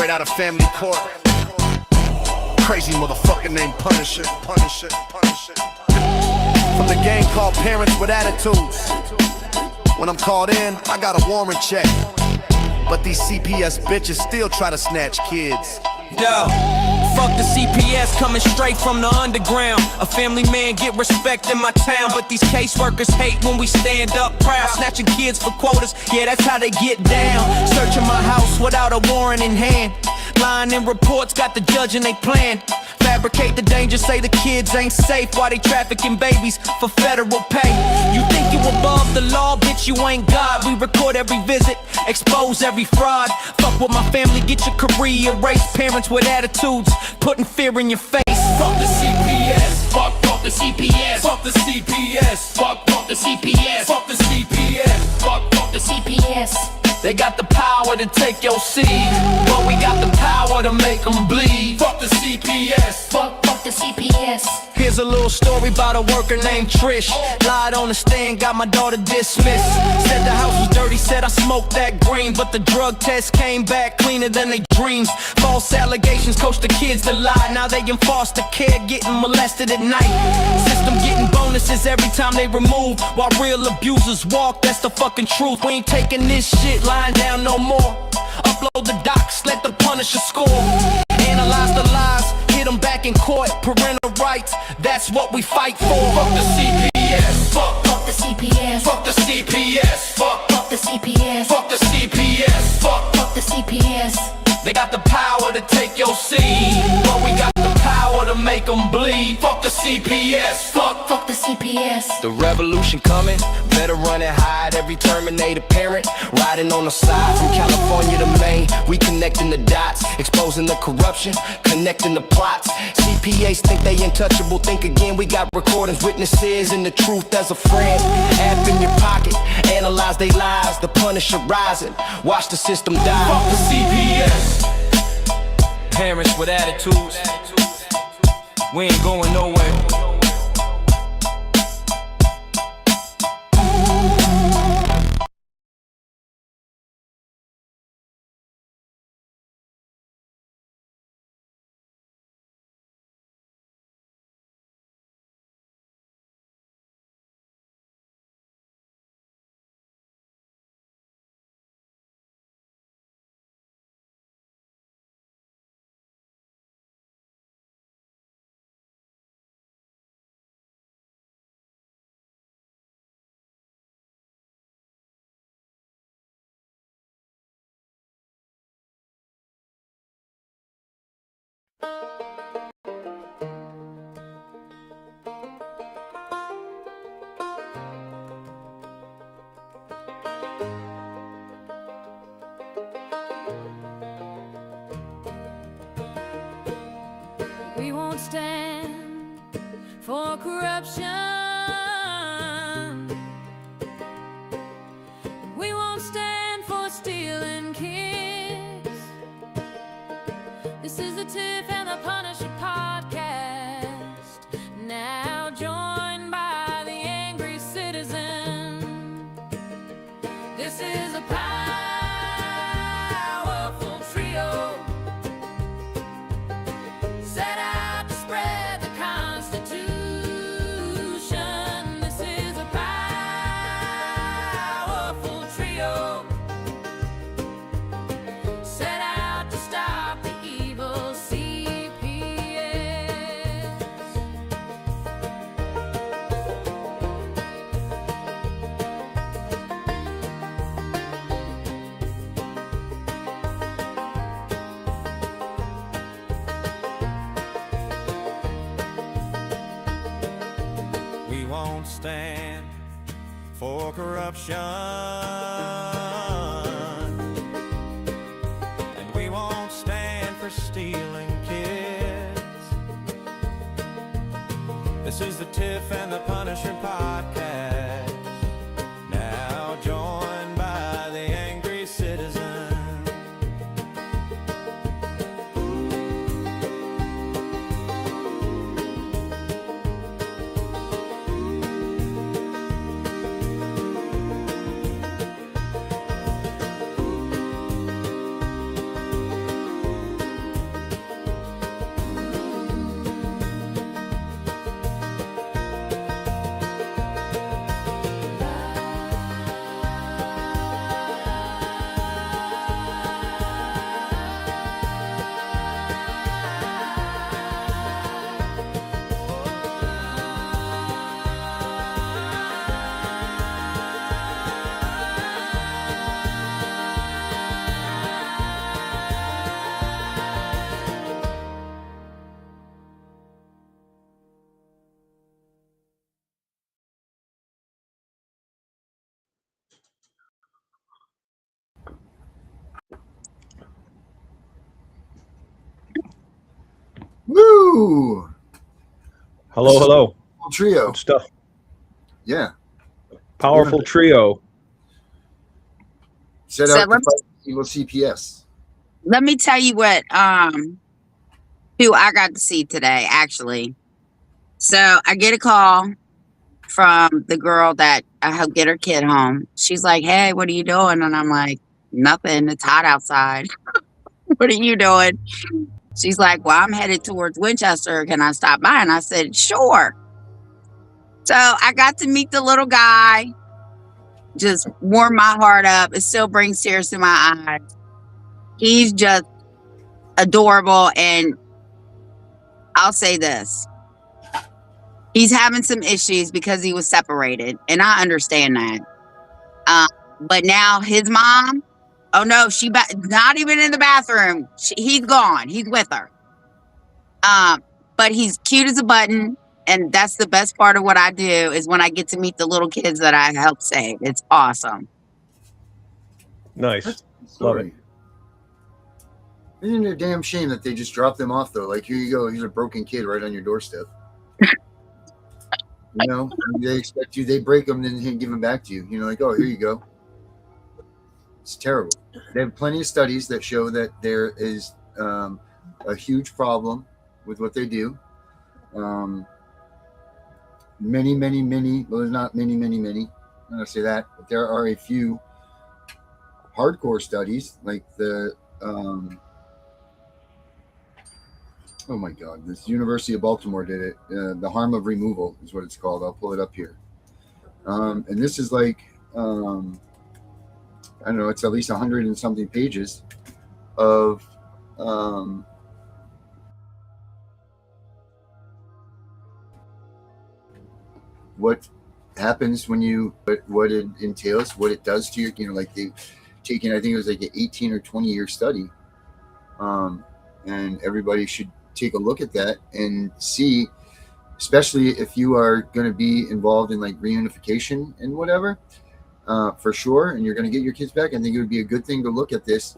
straight out of family court. Crazy motherfucker named Punisher. From the gang called Parents with Attitudes. When I'm called in, I got a warrant check, but these CPS bitches still try to snatch kids. Yo, fuck the CPS coming straight from the underground. A family man get respect in my town, but these caseworkers hate when we stand up proud. Snatching kids for quotas, yeah, that's how they get down. Searching my house without a warrant in hand. Lying in reports, got the judge and they plan. Fabricate the danger, say the kids ain't safe while they trafficking babies for federal pay. You think you above the law, bitch, you ain't God. We record every visit, expose every fraud. Fuck with my family, get your career erased. Parents with attitudes, putting fear in your face. Fuck the CPS, fuck the CPS, fuck the CPS, fuck the CPS, fuck the CPS, fuck the CPS. They got the power to take your seed, but we got the power to make them bleed. Fuck the CPS, fuck the CPS. Here's a little story about a worker named Trish. Lied on the stand, got my daughter dismissed. Said the house was dirty, said I smoked that green, but the drug test came back cleaner than they dreams. False allegations coached the kids to lie. Now they in foster care, getting molested at night. System getting bonuses every time they remove, while real abusers walk, that's the fucking truth. We ain't taking this shit lying down no more. Upload the docs, let the Punisher score. Analyze the lies, hit them back in court. Parental rights, that's what we fight for. Fuck the CPS, fuck the CPS, fuck the CPS, fuck the CPS, fuck the CPS, fuck the CPS. They got the power to take your seed, but we got the power to make them bleed. Fuck the CPS, fuck the CPS. The revolution coming, better run and hide. Every Terminator parent riding on the side. From California to Maine, we connecting the dots, exposing the corruption, connecting the plots. CPAs think they untouchable, think again. We got recordings, witnesses, and the truth as a friend. App in your pocket, analyze they lives. The Punisher rising, watch the system die. Fuck the CPS. Parents with attitudes, we ain't going nowhere. We won't stand for corruption. We won't stand for stealing kids. This is the Tiff and the Punisher podcast, now joined by the angry citizen. This is a powerful trio, set out to spread the Constitution. This is a powerful trio, set out to stop the evil CPS. We won't stand for corruption, and we won't stand for stealing kids. This is the Tiff and the Punisher podcast, now joined by the angry citizen. Ooh, Hello, hello. trio. Good stuff. Yeah, Powerful trio. set So out to fight evil CPS. let me tell you what who I got to see today, actually. So I get a call from the girl that I helped get her kid home. She's like, "Hey, what are you doing?" And I'm like, "Nothing. It's hot outside." "What are you doing?" She's like, "Well, I'm headed towards Winchester. Can I stop by?" And I said, "Sure." So I got to meet the little guy. Just warmed my heart up. It still brings tears to my eyes. He's just adorable. And I'll say this. He's having some issues because he was separated. And I understand that. But now his mom, oh no, not even in the bathroom. He's gone. He's with her. But he's cute as a button. And that's the best part of what I do is when I get to meet the little kids that I help save. It's awesome. Nice. That's a good Love story. Isn't it a damn shame that they just drop them off though? Like, here you go, here's a broken kid right on your doorstep. You know, they expect you, they break them, then they give them back to you. You know, like, oh, here you go. It's terrible. They have plenty of studies that show that there is a huge problem with what they do. Many, well, there's not many. I'm not gonna say that, but there are a few hardcore studies, like the oh my God, this University of Baltimore did it. The harm of removal is what it's called. I'll pull it up here. And this is like, I don't know, it's at least 100 and something pages of what happens when you, what it entails, what it does to you. You know, like they've taken, I think it was like an 18 or 20-year study. And everybody should take a look at that and see, especially if you are going to be involved in like reunification and whatever, for sure, and you're going to get your kids back. I think it would be a good thing to look at this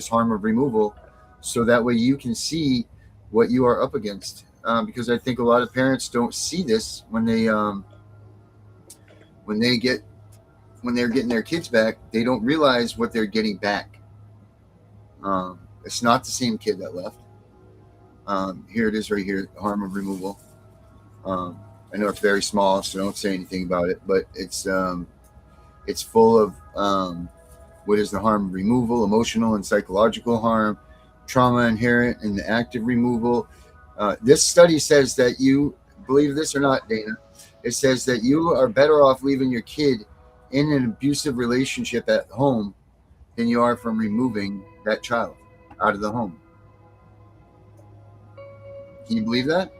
harm of removal, so that way you can see what you are up against. Because I think a lot of parents don't see this when they're getting their kids back. They don't realize what they're getting back. It's not the same kid that left. Here it is right here, harm of removal. I know it's very small, so don't say anything about it, but it's full of what is the harm of removal, emotional and psychological harm, trauma inherent in the act of removal. This study says that, you believe this or not, Dana, it says that you are better off leaving your kid in an abusive relationship at home than you are from removing that child out of the home. Can you believe that?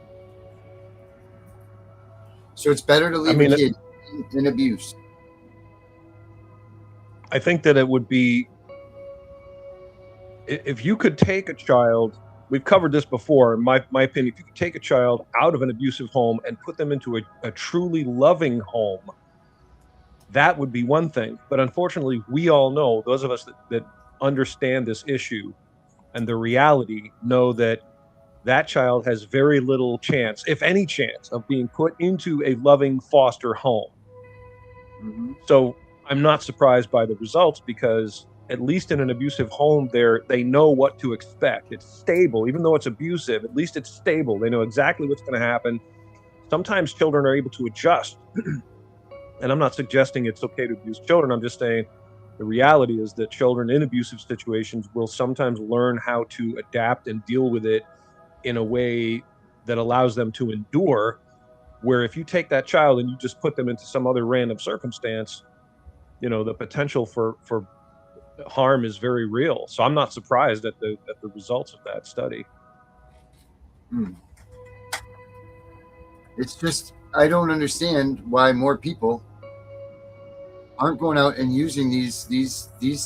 So it's better to leave a kid in abuse. I think that it would be, if you could take a child, we've covered this before, in my opinion, if you could take a child out of an abusive home and put them into a truly loving home, that would be one thing. But unfortunately, we all know, those of us that understand this issue and the reality, know that that child has very little chance, if any chance, of being put into a loving foster home. Mm-hmm. So I'm not surprised by the results, because at least in an abusive home, they know what to expect. It's stable. Even though it's abusive, at least it's stable. They know exactly what's going to happen. Sometimes children are able to adjust. And I'm not suggesting it's okay to abuse children. I'm just saying the reality is that children in abusive situations will sometimes learn how to adapt and deal with it in a way that allows them to endure, where if you take that child and you just put them into some other random circumstance, you know, the potential for harm is very real. So I'm not surprised at the results of that study. It's just, I don't understand why more people aren't going out and using these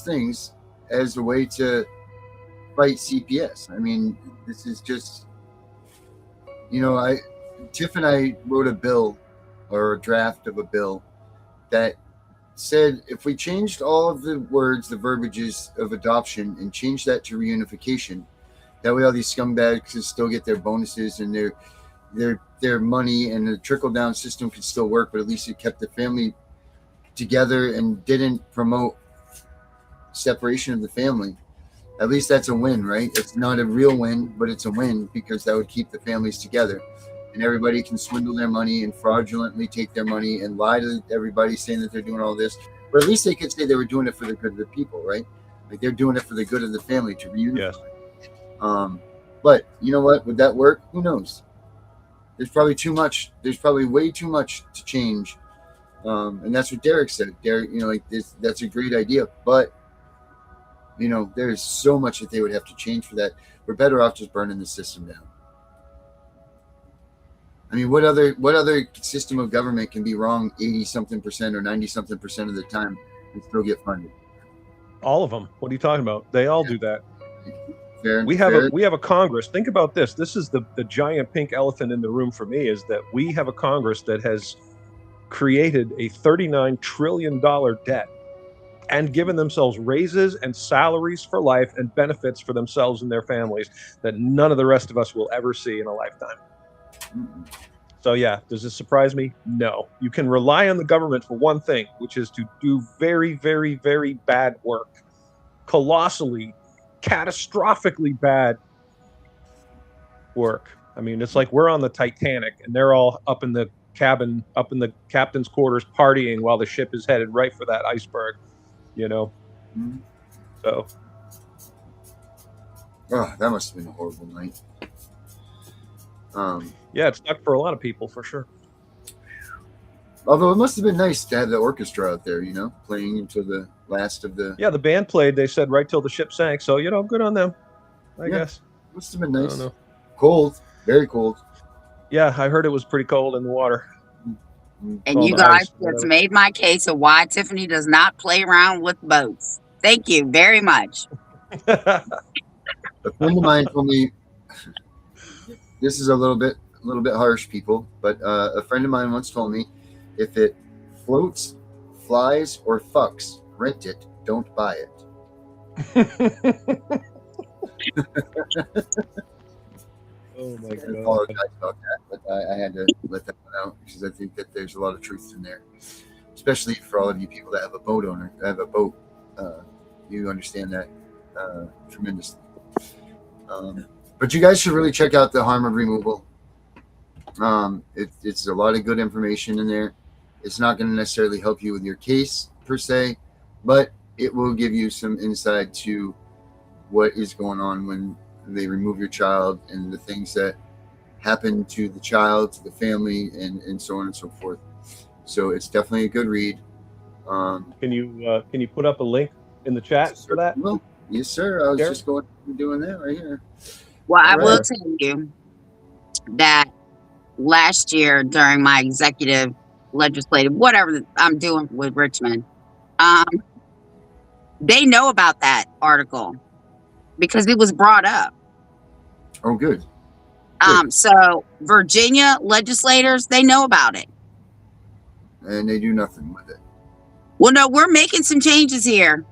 things as a way to fight CPS. I mean, this is just, you know, Tiff and I wrote a bill, or a draft of a bill, that said if we changed all of the words, the verbiages of adoption, and changed that to reunification, That way all these scumbags can still get their bonuses and their money, and the trickle down system could still work, but at least it kept the family together and didn't promote separation of the family. At least that's a win, right? It's not a real win, but it's a win because that would keep the families together, and everybody can swindle their money and fraudulently take their money and lie to everybody saying that they're doing all this. But at least they could say they were doing it for the good of the people, right? Like they're doing it for the good of the family to reunify. Yes. But you know what? Would that work? Who knows? There's probably too much. There's probably way too much to change. And that's what Derek said. Derek, like this, that's a great idea. But, there's so much that they would have to change for that. We're better off just burning the system down. I mean, what other system of government can be wrong 80-something% or 90-something% of the time and still get funded? All of them. What are you talking about? They all do that. Fair, we have a Congress. Think about this. This is the giant pink elephant in the room for me, is that we have a Congress that has created a $39 trillion debt and given themselves raises and salaries for life and benefits for themselves and their families that none of the rest of us will ever see in a lifetime. So yeah, does this surprise me? No. You can rely on the government for one thing, which is to do very, very, very bad work. Colossally, catastrophically bad work. I mean, it's like we're on the Titanic and they're all up in the cabin, up in the captain's quarters partying while the ship is headed right for that iceberg, So. Oh, that must have been a horrible night. Yeah, it sucked for a lot of people, for sure. Although it must have been nice to have the orchestra out there, playing until the last of the... Yeah, the band played, they said, right till the ship sank. So, good on them, I guess. Must have been nice. I don't know. Cold. Very cold. Yeah, I heard it was pretty cold in the water. And you guys just made my case of why Tiffany does not play around with boats. Thank you very much. A friend of mine told me, this is a little bit harsh, people, but a friend of mine once told me, if it floats, flies, or fucks, rent it, don't buy it. Oh my God. I apologize about that, but I had to let that one out because I think that there's a lot of truth in there, especially for all of you people that have a boat owner, that have a boat. You understand that tremendously. But you guys should really check out the harm of removal. It's a lot of good information in there. It's not going to necessarily help you with your case per se, but it will give you some insight to what is going on when they remove your child and the things that happen to the child, to the family, and so on and so forth. So it's definitely a good read. Can you put up a link in the chat for that? Well, yes, sir. I was just doing that right here. Well, I will tell you that last year during my executive, legislative, whatever I'm doing with Richmond, they know about that article because it was brought up. Oh, good. So Virginia legislators, they know about it. And they do nothing with it. Well, no, we're making some changes here.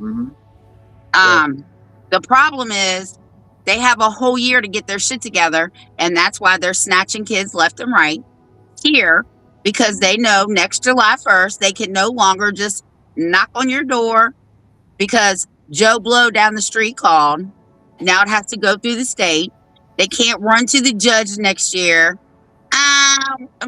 Mm-hmm. The problem is they have a whole year to get their shit together, and that's why they're snatching kids left and right here, because they know next July 1st, they can no longer just knock on your door because Joe Blow down the street called. Now it has to go through the state. They can't run to the judge next year.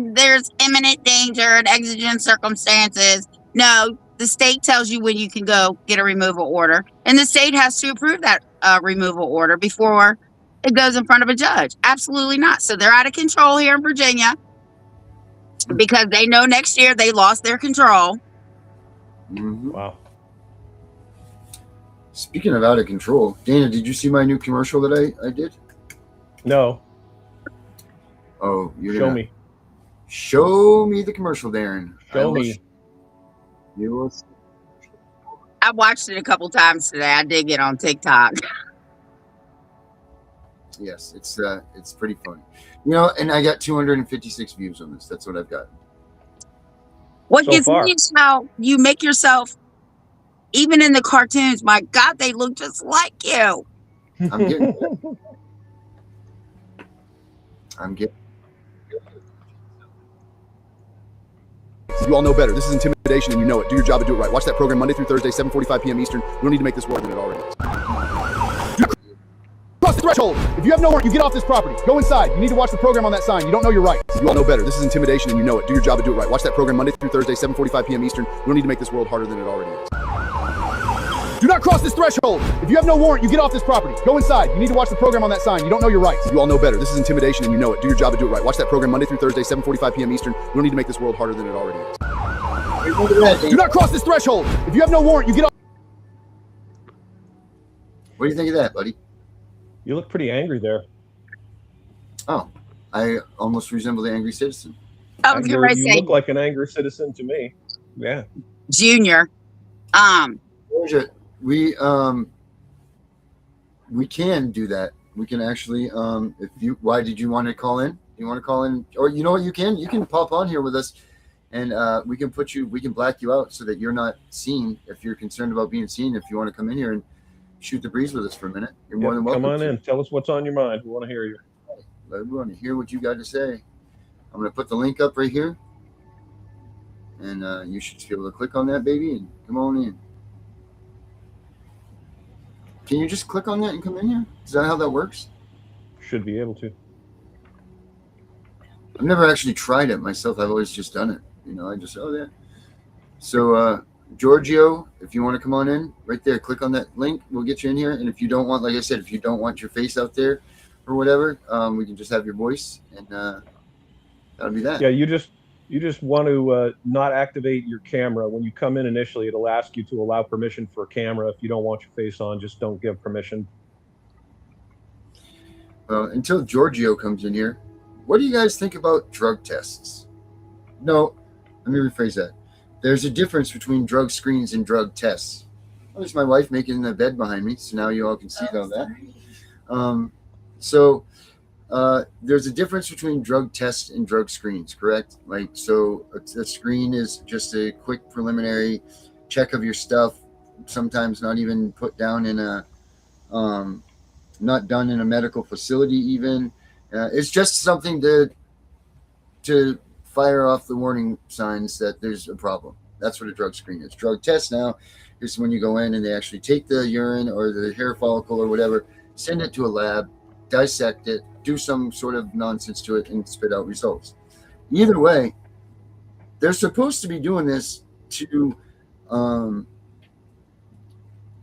There's imminent danger and exigent circumstances. No, the state tells you when you can go get a removal order, and the state has to approve that removal order before it goes in front of a judge. Absolutely not. So they're out of control here in Virginia because they know next year they lost their control. Mm-hmm. Wow. Speaking of out of control, Dana, did you see my new commercial that I did? No. Oh, you're Show gonna me. Show me the commercial, Darren. Show me. You will see. I watched it a couple times today. I did get on TikTok. Yes, it's pretty funny. And I got 256 views on this. That's what I've got. What So gets far. me is how you make yourself, even in the cartoons, my God, they look just like you. I'm getting. I'm getting. You all know better. This is intimidation and you know it. Do your job and do it right. Watch that program Monday through Thursday, 7:45 p.m. Eastern. We don't need to make this work than it already is. Cross the threshold. If you have no warrant, you get off this property. Go inside. You need to watch the program on that sign. You don't know your rights. You all know better. This is intimidation and you know it. Do your job and do it right. Watch that program Monday through Thursday, 7:45 p.m. Eastern. We don't need to make this world harder than it already is. Do not cross this threshold. If you have no warrant, you get off this property. Go inside. You need to watch the program on that sign. You don't know your rights. You all know better. This is intimidation and you know it. Do your job and do it right. Watch that program Monday through Thursday, 7:45 p.m. Eastern. We don't need to make this world harder than it already is. Do not cross this threshold. If you have no warrant, you get off. What do you think of that, buddy? You look pretty angry there. Oh, I almost resemble the angry citizen. I was going to You say, look like an angry citizen to me. Yeah. Junior. Georgia, we can do that. We can actually, if you, why did you want to call in? You want to call in, or you know what, you can pop on here with us, and we can black you out so that you're not seen. If you're concerned about being seen, if you want to come in here and shoot the breeze with us for a minute, you're more than welcome. Come on in. Tell us what's on your mind. We want to hear you. We want to hear what you got to say. I'm going to put the link up right here, and you should be able to click on that, baby, and come on in. Can you just click on that and come in here? Is that how that works? Should be able to. I've never actually tried it myself. I've always just done it. You know, I just, oh, yeah. So, Giorgio, if you want to come on in, right there, click on that link. We'll get you in here. And if you don't want, like I said, if you don't want your face out there or whatever, we can just have your voice, and that'll be that. Yeah, you just want to not activate your camera. When you come in initially, it'll ask you to allow permission for a camera. If you don't want your face on, just don't give permission. Until Giorgio comes in here, what do you guys think about drug tests? No, let me rephrase that. There's a difference between drug screens and drug tests. Oh, there's my wife making the bed behind me, so now you all can see all that. There's a difference between drug tests and drug screens, correct? Like, so a screen is just a quick preliminary check of your stuff, sometimes not even put down in a, not done in a medical facility even. It's just something to fire off the warning signs that there's a problem. That's what a drug screen is. Drug test now is when you go in and they actually take the urine or the hair follicle or whatever, send it to a lab, dissect it, do some sort of nonsense to it, and spit out results. Either way, they're supposed to be doing this to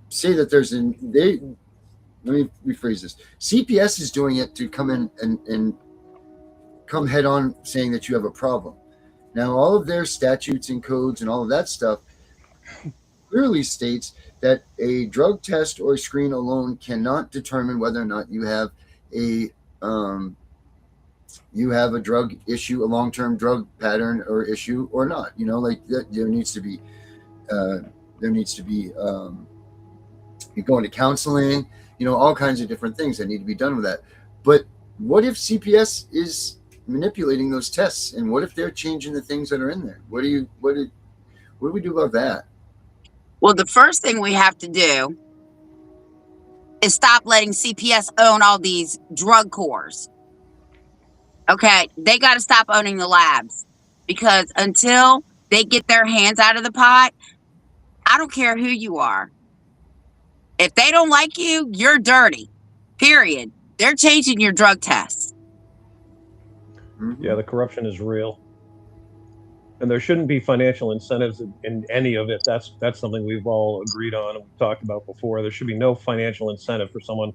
say that there's let me rephrase this. CPS is doing it to come in and come head on saying that you have a problem. Now, all of their statutes and codes and all of that stuff clearly states that a drug test or a screen alone cannot determine whether or not you have a drug issue, a long-term drug pattern or issue or not. You know, like there needs to be you go into counseling, you know, all kinds of different things that need to be done with that. But what if CPS is manipulating those tests, and what if they're changing the things that are in there? What do we do about that? Well, the first thing we have to do is stop letting CPS own all these drug cores. Okay, they got to stop owning the labs, because until they get their hands out of the pot, I don't care who you are. If they don't like you, you're dirty. Period. They're changing your drug tests. Yeah, the corruption is real. And there shouldn't be financial incentives in any of it. That's something we've all agreed on and we've talked about before. There should be no financial incentive for someone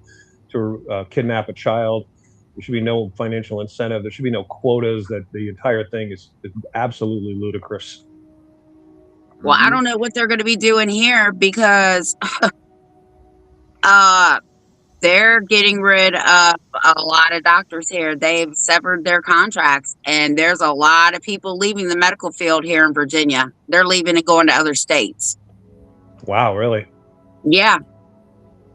to kidnap a child. There should be no financial incentive. There should be no quotas. That the entire thing is absolutely ludicrous. Well, I don't know what they're going to be doing here, because they're getting rid of a lot of doctors here. They've severed their contracts, and there's a lot of people leaving the medical field here in Virginia. They're leaving and going to other states. Wow, really? Yeah. Is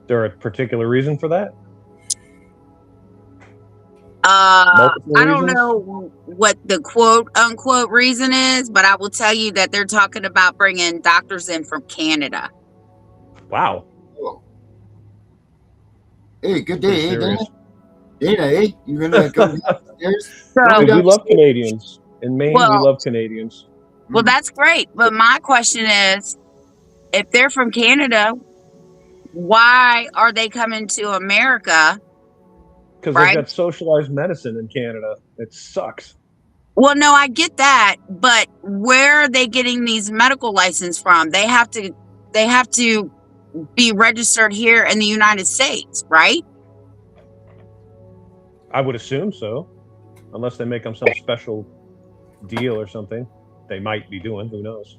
there a particular reason for that? I don't know what the quote unquote reason is, but I will tell you that they're talking about bringing doctors in from Canada. Wow. Hey, good Pretty day, hey, Dana. serious. Dana, hey, you gonna come downstairs? So, Come Because we love downstairs. Canadians. In Maine, we well, love Canadians. well, that's great. But my question is, if they're from Canada, why are they coming to America? Because they've Right? got socialized medicine in Canada. It sucks. Well, no, I get that, but where are they getting these medical license from? They have to be registered here in the United States, right? I would assume so, unless they make them some special deal or something. They might be doing. Who knows?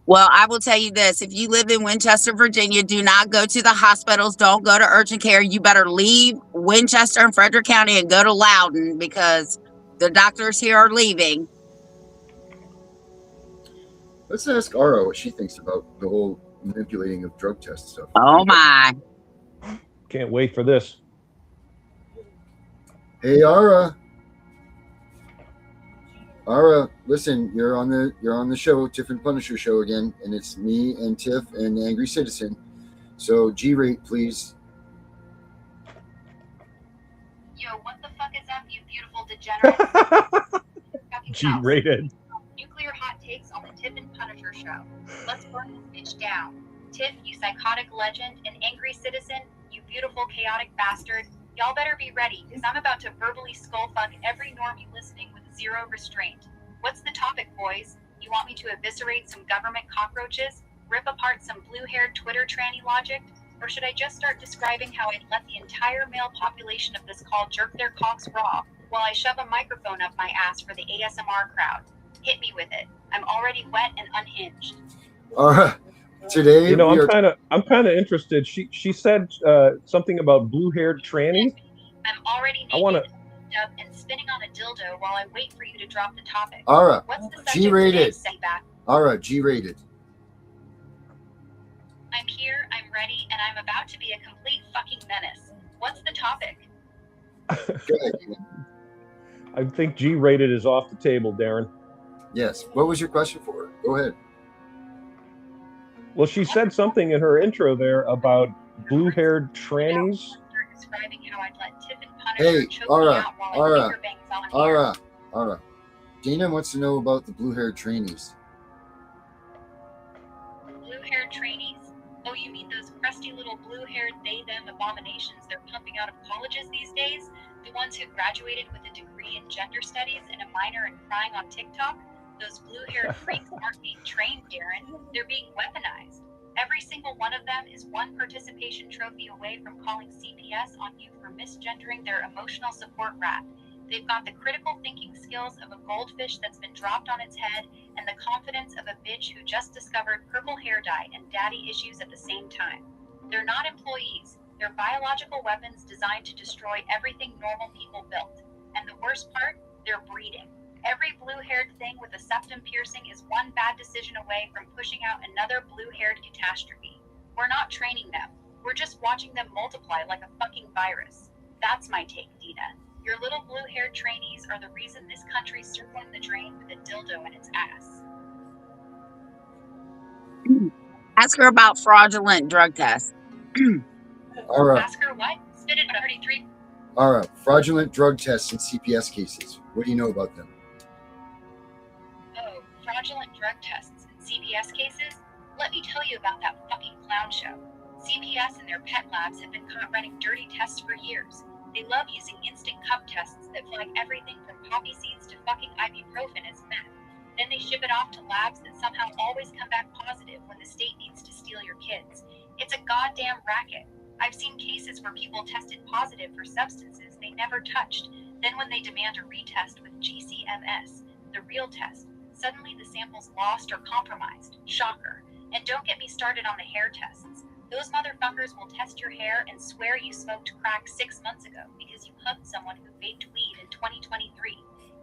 Well, I will tell you this. If you live in Winchester, Virginia, do not go to the hospitals. Don't go to urgent care. You better leave Winchester and Frederick County and go to Loudoun because the doctors here are leaving. Let's ask Ara what she thinks about the whole manipulating of drug test stuff. Oh, my. Can't wait for this. Hey, Ara. Ara, listen, you're on the show, Tiff and Punisher show again, and it's me and Tiff and the Angry Citizen. So G-rate, please. Yo, what the fuck is up, you beautiful degenerates? G-rated. Nuclear hot takes on the Tiff and Punisher show. Let's burn this bitch down. Tiff, you psychotic legend, and Angry Citizen, you beautiful chaotic bastard. Y'all better be ready, because I'm about to verbally skullfuck every normie listening with zero restraint. What's the topic, boys? You want me to eviscerate some government cockroaches? Rip apart some blue-haired Twitter tranny logic? Or should I just start describing how I'd let the entire male population of this call jerk their cocks raw while I shove a microphone up my ass for the ASMR crowd? Hit me with it. I'm already wet and unhinged. Ara, today You know, I'm kind of interested. She said something about blue-haired trannies. I'm already naked I want to. and spinning on a dildo while I wait for you to drop the topic. Ara, What's the subject G-rated. today, Setback? Ara, G-rated. I'm here, I'm ready, and I'm about to be a complete fucking menace. What's the topic? Go ahead. I think G-rated is off the table, Darren. Yes. What was your question for her? Go ahead. Well, she said something in her intro there about blue-haired trannies. Describing how I'd let Tiff and Punisher Hey, choke me Ara, out while I finger bangs on air. Ara. Dana wants to know about the blue-haired trainees. Blue-haired trainees? Oh, you mean those crusty little blue-haired they-them abominations they're pumping out of colleges these days? The ones who graduated with a degree in gender studies and a minor in crying on TikTok? Those blue-haired freaks aren't being trained, Darren. They're being weaponized. Every single one of them is one participation trophy away from calling CPS on you for misgendering their emotional support rat. They've got the critical thinking skills of a goldfish that's been dropped on its head and the confidence of a bitch who just discovered purple hair dye and daddy issues at the same time. They're not employees. They're biological weapons designed to destroy everything normal people built. And the worst part, they're breeding. Every blue-haired thing with a septum piercing is one bad decision away from pushing out another blue-haired catastrophe. We're not training them. We're just watching them multiply like a fucking virus. That's my take, Dina. Your little blue-haired trainees are the reason this country's circling the drain with a dildo in its ass. Ask her about fraudulent drug tests. Ara, Ask her what? Spit it 33. Ara, fraudulent drug tests in CPS cases. What do you know about them? Oh, fraudulent drug tests in CPS cases? Let me tell you about that fucking clown show. CPS and their pet labs have been caught running dirty tests for years. They love using instant cup tests that flag everything from poppy seeds to fucking ibuprofen as meth. Then they ship it off to labs that somehow always come back positive when the state needs to steal your kids. It's a goddamn racket. I've seen cases where people tested positive for substances they never touched. Then when they demand a retest with GCMS, the real test, suddenly the sample's lost or compromised. Shocker. And don't get me started on the hair tests. Those motherfuckers will test your hair and swear you smoked crack 6 months ago because you hugged someone who vaped weed in 2023.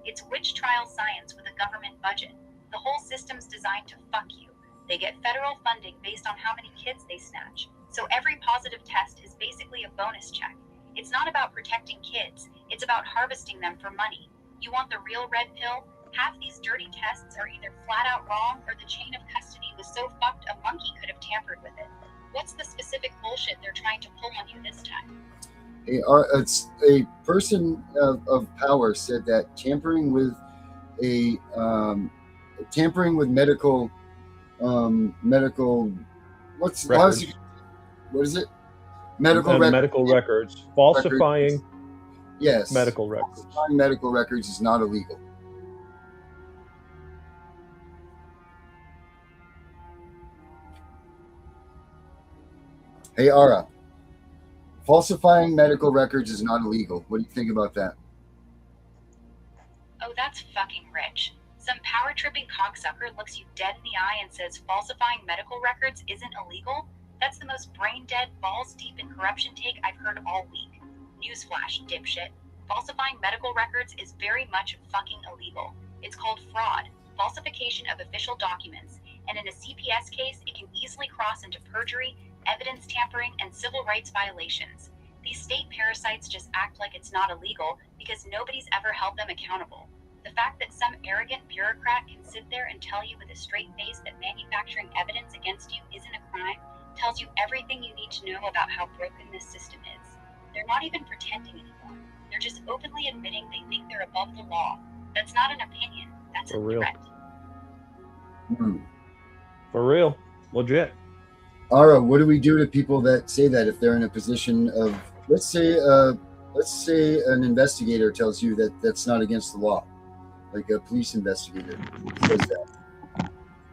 It's witch trial science with a government budget. The whole system's designed to fuck you. They get federal funding based on how many kids they snatch. So every positive test is basically a bonus check. It's not about protecting kids. It's about harvesting them for money. You want the real red pill? Half these dirty tests are either flat out wrong or the chain of custody was so fucked a monkey could have tampered with it. What's the specific bullshit they're trying to pull on you this time? It's a person of power said that tampering with medical what is it? Medical records. Falsifying Yes. medical records. Falsifying medical records is not illegal. Hey, Ara. Falsifying medical records is not illegal. What do you think about that? Oh, that's fucking rich. Some power-tripping cocksucker looks you dead in the eye and says falsifying medical records isn't illegal? That's the most brain-dead, balls-deep in corruption take I've heard all week. Newsflash, dipshit. Falsifying medical records is very much fucking illegal. It's called fraud, falsification of official documents, and in a CPS case, it can easily cross into perjury, evidence tampering, and civil rights violations. These state parasites just act like it's not illegal because nobody's ever held them accountable. The fact that some arrogant bureaucrat can sit there and tell you with a straight face that manufacturing evidence against you isn't a crime tells you everything you need to know about how broken this system is. They're not even pretending anymore. They're just openly admitting they think they're above the law. That's not an opinion. That's a threat. For real. Legit. Ara, what do we do to people that say that if they're in a position of, let's say an investigator tells you that that's not against the law, like a police investigator says that.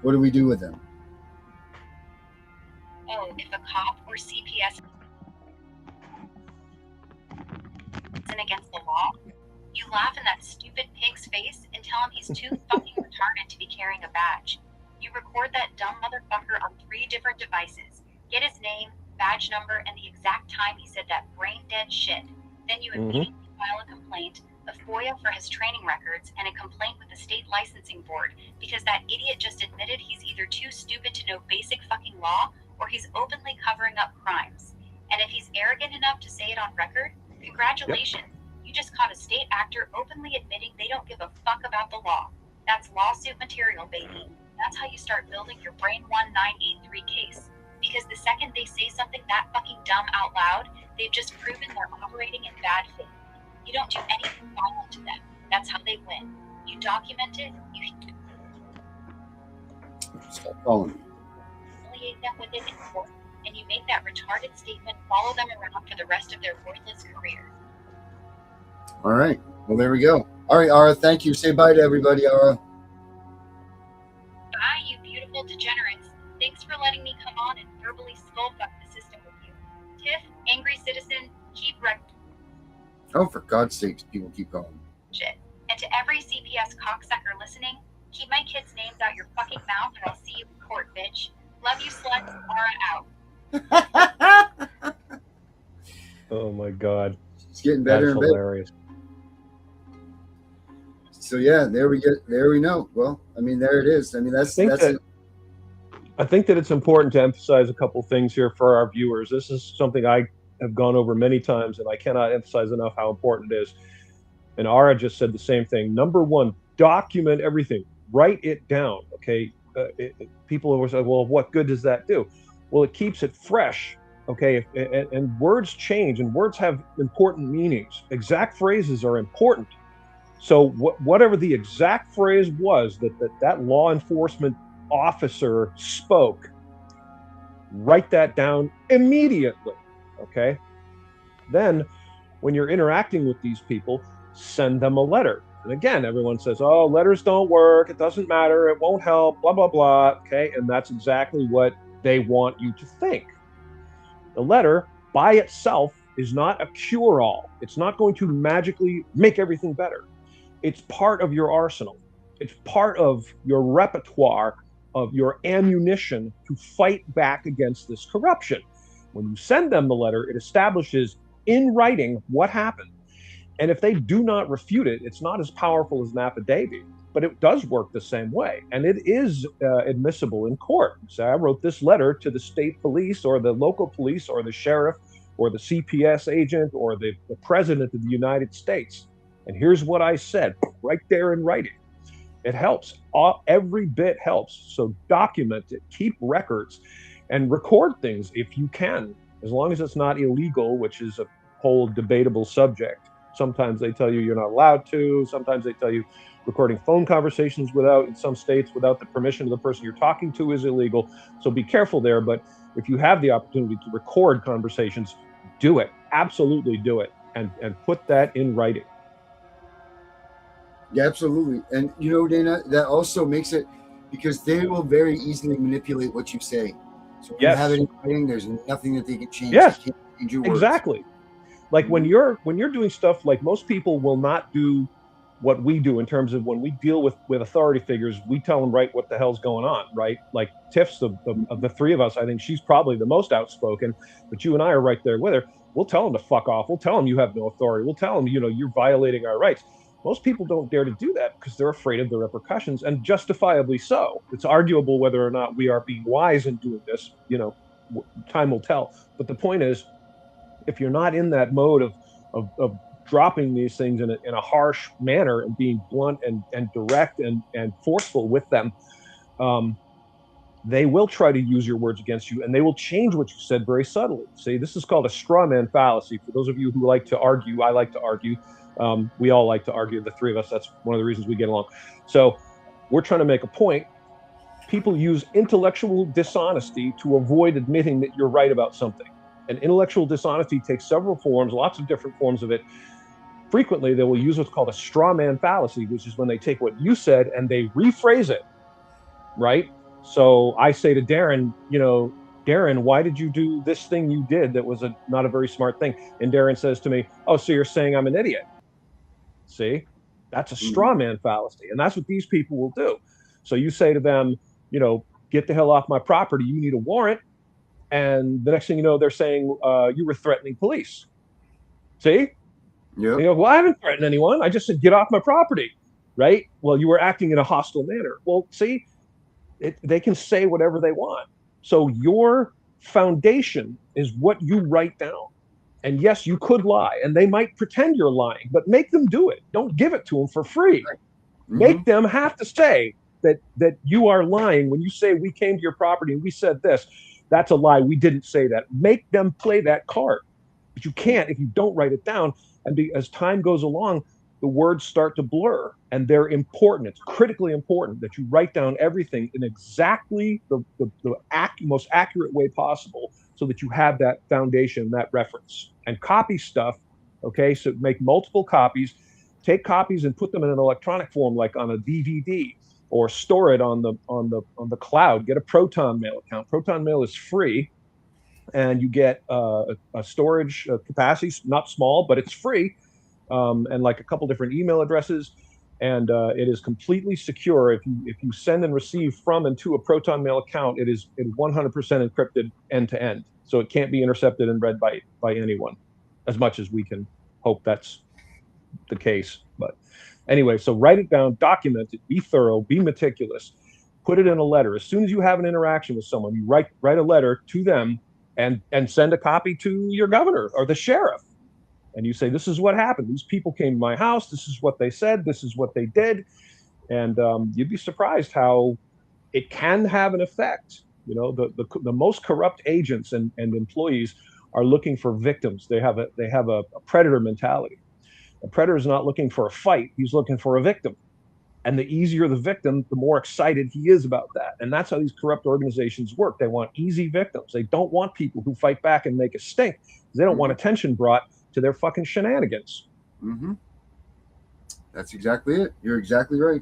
What do we do with them? Oh, if a cop or CPS isn't against the law, you laugh in that stupid pig's face and tell him he's too fucking retarded to be carrying a badge. You record that dumb motherfucker on 3 different devices, get his name, badge number, and the exact time he said that brain-dead shit. Then you immediately file a complaint, a FOIA for his training records, and a complaint with the state licensing board because that idiot just admitted he's either too stupid to know basic fucking law or he's openly covering up crimes. And if he's arrogant enough to say it on record, congratulations. You just caught a state actor openly admitting they don't give a fuck about the law. That's lawsuit material, baby. That's how you start building your Brain 1983 case. Because the second they say something that fucking dumb out loud, they've just proven they're operating in bad faith. You don't do anything violent to them. That's how they win. You document it, you humiliate them with it in court, and you make that retarded statement follow them around for the rest of their worthless career. All right. Well, there we go. All right, Ara, thank you. Say bye to everybody, Ara. Bye, you beautiful degenerates. Thanks for letting me come on and verbally skullfuck the system with you. Tiff, angry citizen, keep Oh, for God's sakes, people keep calling. shit. And to every CPS cocksucker listening, keep my kids' names out your fucking mouth or I'll see you in court, bitch. Love you, sluts. Ara out. Oh my God. It's getting better and better. Hilarious. So yeah, there we know. Well, I mean, there it is. I mean, I think that it's important to emphasize a couple things here for our viewers. This is something I have gone over many times, and I cannot emphasize enough how important it is. And Ara just said the same thing. Number one, document everything. Write it down, okay? People always say, well, what good does that do? Well, it keeps it fresh, okay? And words change, and words have important meanings. Exact phrases are important. So whatever the exact phrase was that law enforcement officer spoke, write that down immediately, okay? Then when you're interacting with these people, send them a letter. And again, everyone says, oh, letters don't work, it doesn't matter, it won't help, blah, blah, blah, okay? And that's exactly what they want you to think. The letter by itself is not a cure-all. It's not going to magically make everything better. It's part of your arsenal. It's part of your repertoire of your ammunition to fight back against this corruption. When you send them the letter, it establishes in writing what happened. And if they do not refute it, it's not as powerful as an affidavit, but it does work the same way. And it is admissible in court. So I wrote this letter to the state police or the local police or the sheriff or the CPS agent or the president of the United States. And here's what I said right there in writing. It helps. Every bit helps. So document it, keep records. and record things if you can, as long as it's not illegal, which is a whole debatable subject. Sometimes they tell you you're not allowed to. Sometimes they tell you recording phone conversations without, in some states, without the permission of the person you're talking to is illegal. So be careful there. But if you have the opportunity to record conversations, do it. Absolutely do it. And put that in writing. Yeah, absolutely. And you know, Dana, that also makes it, because they will very easily manipulate what you say. So when you have it in writing, there's nothing that they can change. Yes, they can't change your words. exactly. Like when you're doing stuff, like most people will not do what we do in terms of when we deal with authority figures, we tell them right what the hell's going on, right? Like Tiff's of the three of us, I think she's probably the most outspoken, but you and I are right there with her. We'll tell them to fuck off. We'll tell them you have no authority. We'll tell them, you're violating our rights. Most people don't dare to do that because they're afraid of the repercussions, and justifiably so. It's arguable whether or not we are being wise in doing this. Time will tell. But the point is, if you're not in that mode of dropping these things in a harsh manner and being blunt and direct and forceful with them, they will try to use your words against you, and they will change what you said very subtly. See, this is called a straw man fallacy. For those of you who like to argue, I like to argue. We all like to argue, the three of us. That's one of the reasons we get along. So we're trying to make a point. People use intellectual dishonesty to avoid admitting that you're right about something. And intellectual dishonesty takes several forms, lots of different forms of it. Frequently, they will use what's called a straw man fallacy, which is when they take what you said and they rephrase it, right? So I say to Darren, Darren, why did you do this thing you did that was not a very smart thing? And Darren says to me, oh, so you're saying I'm an idiot. See, that's a straw man fallacy. And that's what these people will do. So you say to them, get the hell off my property. You need a warrant. And the next thing you know, they're saying you were threatening police. See? Yeah. Well, I haven't threatened anyone. I just said, get off my property. Right? Well, you were acting in a hostile manner. Well, see, they can say whatever they want. So your foundation is what you write down. And yes, you could lie, and they might pretend you're lying, but make them do it. Don't give it to them for free. Mm-hmm. Make them have to say that you are lying when you say we came to your property and we said this. That's a lie. We didn't say that. Make them play that card. But you can't if you don't write it down. And as time goes along, the words start to blur, and they're important. It's critically important that you write down everything in exactly the most accurate way possible, so that you have that foundation, that reference. And copy stuff, okay? So make multiple copies. Take copies and put them in an electronic form, like on a DVD, or store it on the cloud. Get a Proton Mail account. Proton Mail is free, and you get a storage capacity, not small, but it's free, and like a couple different email addresses, and it is completely secure. If you send and receive from and to a Proton Mail account, it is 100% encrypted end to end, so it can't be intercepted and read by anyone, as much as we can hope that's the case. But anyway, so write it down, document it, be thorough, be meticulous, put it in a letter. As soon as you have an interaction with someone, you write a letter to them and send a copy to your governor or the sheriff. And you say, this is what happened. These people came to my house. This is what they said. This is what they did. And you'd be surprised how it can have an effect. The most corrupt agents and employees are looking for victims. They have a predator mentality. A predator is not looking for a fight. He's looking for a victim. And the easier the victim, the more excited he is about that. And that's how these corrupt organizations work. They want easy victims. They don't want people who fight back and make a stink. They don't want attention brought to their fucking shenanigans. Mm-hmm. That's exactly it. You're exactly right.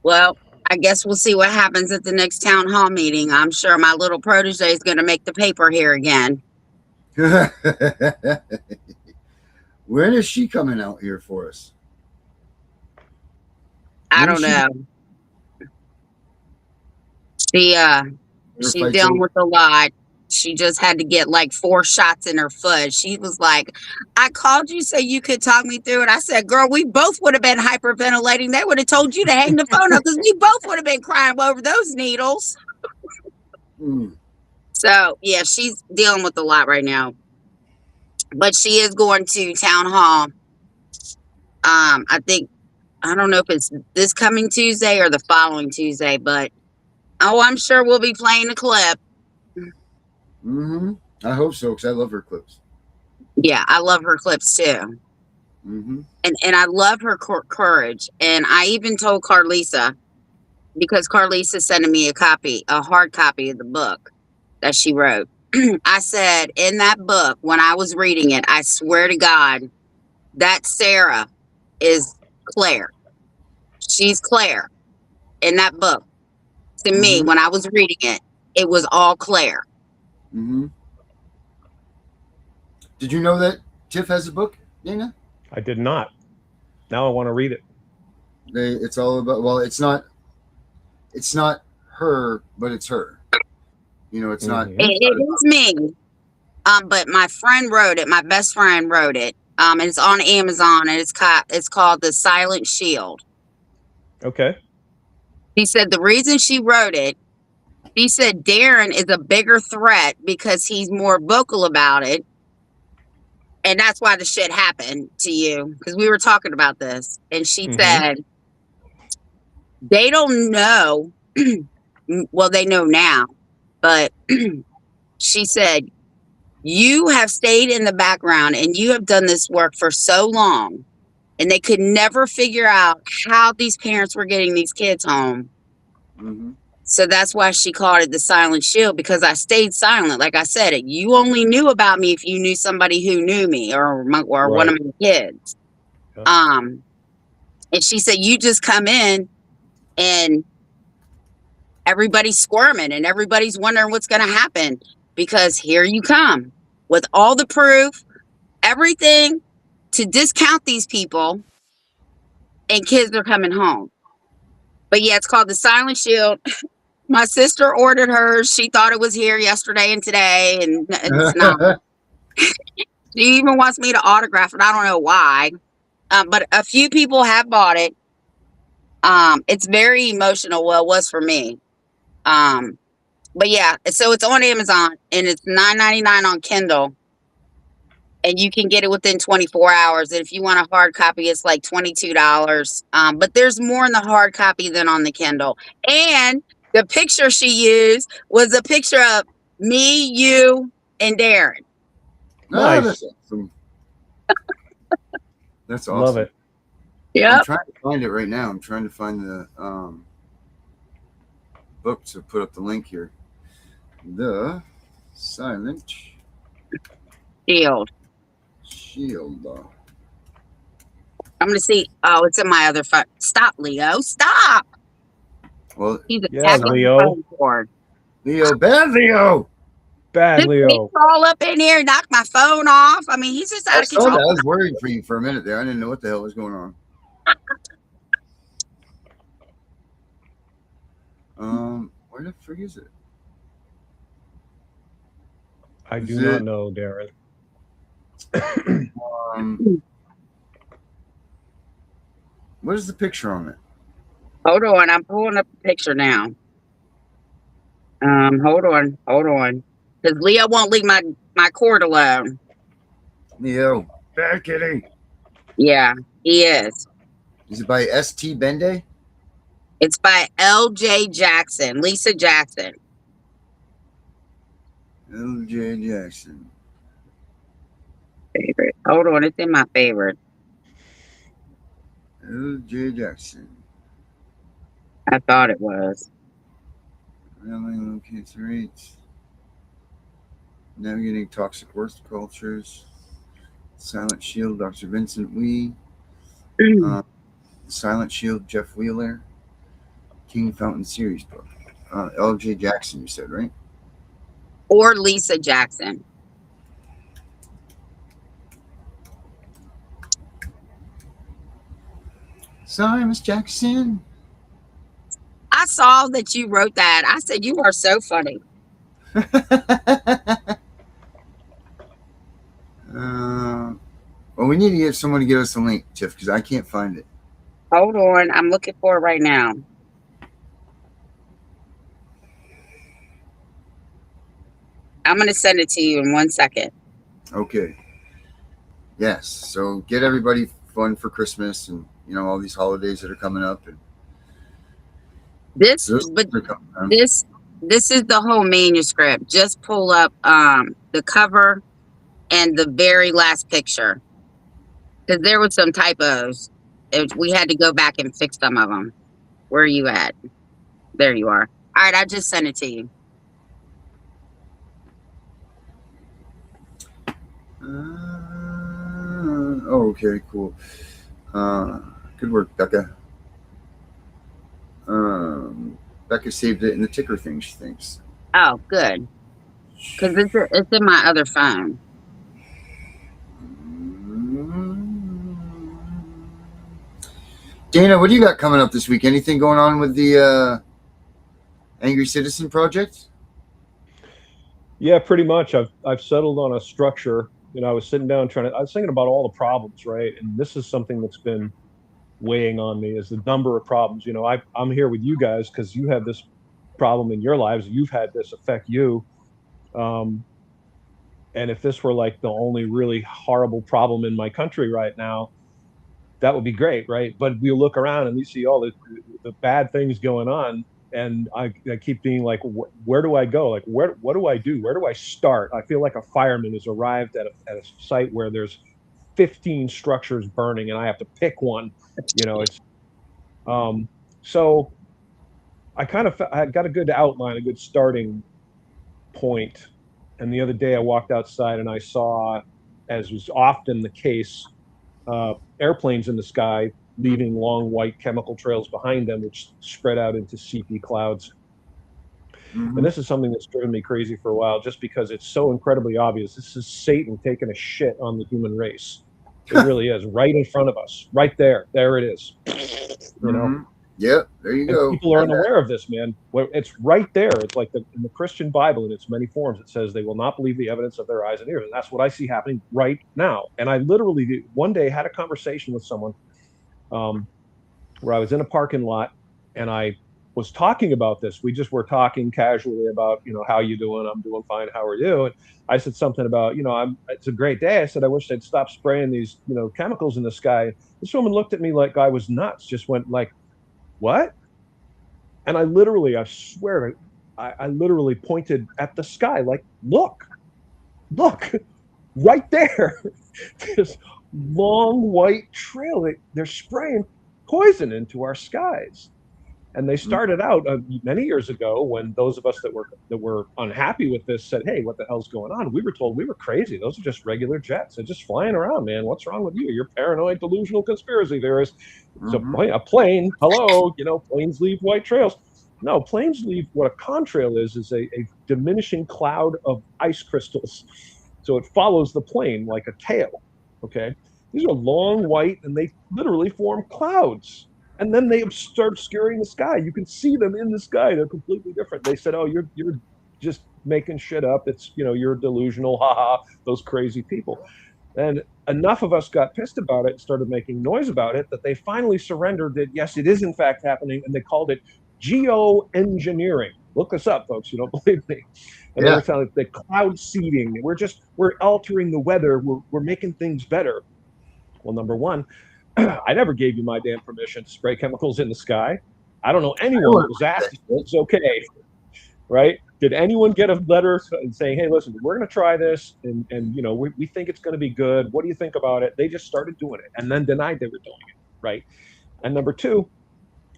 Well, I guess we'll see what happens at the next town hall meeting. I'm sure my little protege is going to make the paper here again. When is she coming out here for us? I don't know. She's dealing with a lot. She just had to get like 4 shots in her foot. She was like, I called you so you could talk me through it. I said, girl, we both would have been hyperventilating. They would have told you to hang the phone up because we both would have been crying over those needles. So, yeah, she's dealing with a lot right now. But she is going to town hall. I don't know if it's this coming Tuesday or the following Tuesday, but I'm sure we'll be playing the clip. Mm-hmm. I hope so, because I love her clips. Yeah, I love her clips too. Mm-hmm. And I love her courage. And I even told Carlisa, because Carlisa sending me a hard copy of the book that she wrote. I said in that book, when I was reading it, I swear to God, that Sarah is Claire. She's Claire in that book. To me, Mm-hmm. when I was reading it, it was all Claire. Mm-hmm. Did you know that Tiff has a book, Dana? I did not. Now I want to read it. It's all about. Well, it's not her, but it's her. You know, it's not. Mhm. It is me. But my friend wrote it. My best friend wrote it. And it's on Amazon, and it's called The Silent Shield. Okay. He said the reason she wrote it, he said Darren is a bigger threat because he's more vocal about it. And that's why the shit happened to you. Because we were talking about this. And she said, they don't know. Well, they know now. But she said, you have stayed in the background and you have done this work for so long. And they could never figure out how these parents were getting these kids home. Mm-hmm. So that's why she called it the silent shield, because I stayed silent. Like I said, you only knew about me if you knew somebody who knew me or one of my kids. Yeah. And she said, you just come in and everybody's squirming and everybody's wondering what's going to happen, because here you come with all the proof, everything to discount these people, and kids are coming home. But yeah, it's called the silent shield. My sister ordered hers. She thought it was here yesterday and today, and it's not. She even wants me to autograph it. I don't know why. But a few people have bought it. It's very emotional. Well, it was for me. But yeah, so it's on Amazon and it's $9.99 on Kindle. And you can get it within 24 hours. And if you want a hard copy, it's like $22. But there's more in the hard copy than on the Kindle. And the picture she used was a picture of me, you, and Darren. Nice. That's awesome. That's awesome. Love it. Yeah. I'm trying to find it right now. I'm trying to find the book to put up the link here. The Silent Shield. I'm going to see. Oh, it's in my other phone. Stop, Leo. Stop. Well, he's attacking Leo. Leo, bad Leo. Bad Leo. He's all up in here and knock my phone off. I mean, he's just out of control. I was worried for you for a minute there. I didn't know what the hell was going on. Where the frig is it? I do not know, Darren. What is the picture on it? Hold on, I'm pulling up the picture now. Hold on. Because Leo won't leave my cord alone. Leo, bad kitty. Yeah, he is. Is it by S.T. Bende? It's by L.J. Jackson, Lisa Jackson. L.J. Jackson. Favorite. Hold on, it's in my favorite. L.J. Jackson. I thought it was. Really locates rates. Navigating toxic worst cultures. Silent Shield, Dr. Vincent Wee. Silent Shield, Jeff Wheeler. King Fountain series book. L.J. Jackson, you said, right? Or Lisa Jackson. Sorry, Miss Jackson. I saw that you wrote that. I said, you are so funny. Well, we need to get someone to give us a link, Tiff, because I can't find it. Hold on. I'm looking for it right now. I'm going to send it to you in 1 second. Okay. Yes. So get everybody fun for Christmas and, you know, all these holidays that are coming up. And this This is the whole manuscript. Just pull up the cover and the very last picture. Because there was some typos. We had to go back and fix some of them. Where are you at? There you are. All right, I just sent it to you. Okay, cool. Good work, Becca. Becca saved it in the ticker thing, she thinks. Oh, good. Because it's in my other phone. Dana, what do you got coming up this week? Anything going on with the Angry Citizen project? Yeah, pretty much. I've settled on a structure. I was sitting down I was thinking about all the problems, right? And this is something that's been weighing on me, is the number of problems. I'm here with you guys because you have this problem in your lives. You've had this affect you. And if this were like the only really horrible problem in my country right now, that would be great, right? But we look around and we see all the bad things going on, and I keep being like, where do I go? Like, what do I do? Where do I start? I feel like a fireman has arrived at a site where there's 15 structures burning, and I have to pick one. It's so I got a good outline, a good starting point. And the other day I walked outside and I saw, as was often the case, airplanes in the sky leaving long white chemical trails behind them, which spread out into CP clouds. And this is something that's driven me crazy for a while, just because it's so incredibly obvious. This is Satan taking a shit on the human race. It really is, right in front of us, right there. There it is. Yep, there you go. People are unaware of this, man. It's right there. It's like in the Christian Bible, in its many forms, it says they will not believe the evidence of their eyes and ears. And that's what I see happening right now. And I literally one day had a conversation with someone where I was in a parking lot and I was talking about this. We just were talking casually about, how you doing? I'm doing fine. How are you? And I said something about, it's a great day. I said, I wish they'd stop spraying these, chemicals in the sky. This woman looked at me like I was nuts, just went like, what? And I swear, I literally pointed at the sky, like, look, right there. This long white trail. They're spraying poison into our skies. And they started out many years ago, when those of us that were unhappy with this said, hey, what the hell's going on? We were told we were crazy. Those are just regular jets. They're just flying around, man. What's wrong with you? You're paranoid, delusional conspiracy theorist. It's a plane. Hello, planes leave white trails. No, planes leave, what a contrail is a diminishing cloud of ice crystals. So it follows the plane like a tail. Okay. These are long white, and they literally form clouds. And then they start obscuring the sky. You can see them in the sky. They're completely different. They said, oh, you're just making shit up. It's, you're delusional. Haha, those crazy people. And enough of us got pissed about it and started making noise about it that they finally surrendered that, yes, it is in fact happening. And they called it geoengineering. Look this up, folks. You don't believe me. And they were telling the cloud seeding. We're altering the weather. We're making things better. Well, number one, I never gave you my damn permission to spray chemicals in the sky. I don't know anyone that was asked if it's okay, right? Did anyone get a letter saying, hey, listen, we're going to try this, and we think it's going to be good. What do you think about it? They just started doing it and then denied they were doing it, right? And number two,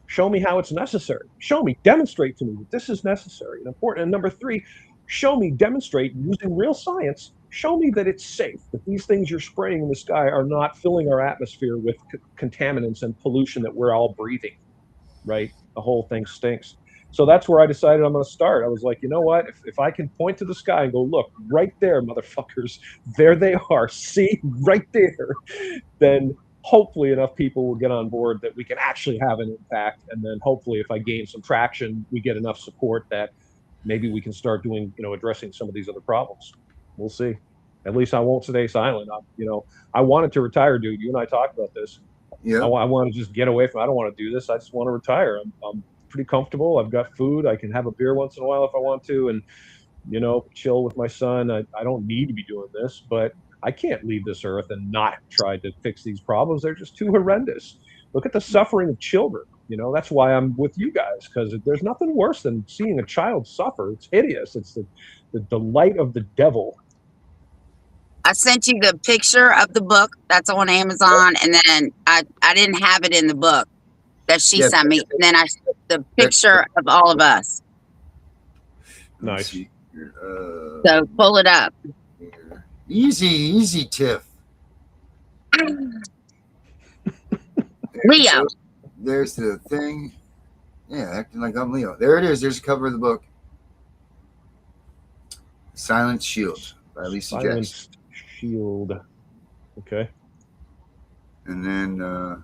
show me how it's necessary. Show me, demonstrate to me that this is necessary and important. And number three, show me, demonstrate using real science. Show me that it's safe, that these things you're spraying in the sky are not filling our atmosphere with contaminants and pollution that we're all breathing, right? The whole thing stinks. So that's where I decided I'm going to start. I was like, you know what? If I can point to the sky and go, look, right there, motherfuckers, there they are. See, right there. Then hopefully enough people will get on board that we can actually have an impact. And then hopefully if I gain some traction, we get enough support that maybe we can start doing, addressing some of these other problems. We'll see. At least I won't stay silent. I wanted to retire, dude. You and I talked about this. Yeah. I want to just get away from. I don't want to do this. I just want to retire. I'm pretty comfortable. I've got food. I can have a beer once in a while if I want to, and chill with my son. I don't need to be doing this, but I can't leave this earth and not try to fix these problems. They're just too horrendous. Look at the suffering of children. You know, that's why I'm with you guys, because there's nothing worse than seeing a child suffer. It's hideous. It's the delight of the devil. I sent you the picture of the book that's on Amazon, and then I didn't have it in the book that she sent me. And then the picture of all of us. Nice. So pull it up. Easy, Tiff. Leo. There's the thing. Yeah, acting like I'm Leo. There it is. There's the cover of the book. Silent Shield by Lisa Jackson. Silent Shield. Okay. And then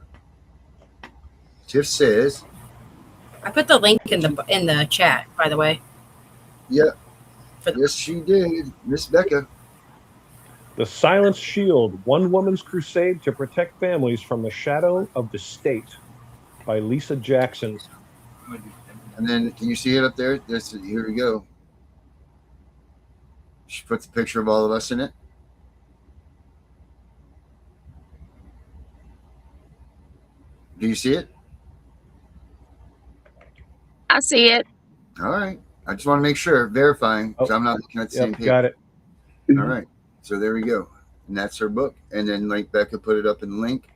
Tiff says, I put the link in the chat, by the way. Yeah. Yes, she did. Miss Becca. The Silent Shield, One Woman's Crusade to Protect Families from the Shadow of the State by Lisa Jackson. And then, can you see it up there? Here we go. She put the picture of all of us in it. Do you see it? I see it. All right. I just want to make sure, verifying, because I'm not looking at the same page. Got it. All right. So there we go. And that's her book. And then, like, Becca put it up in the link.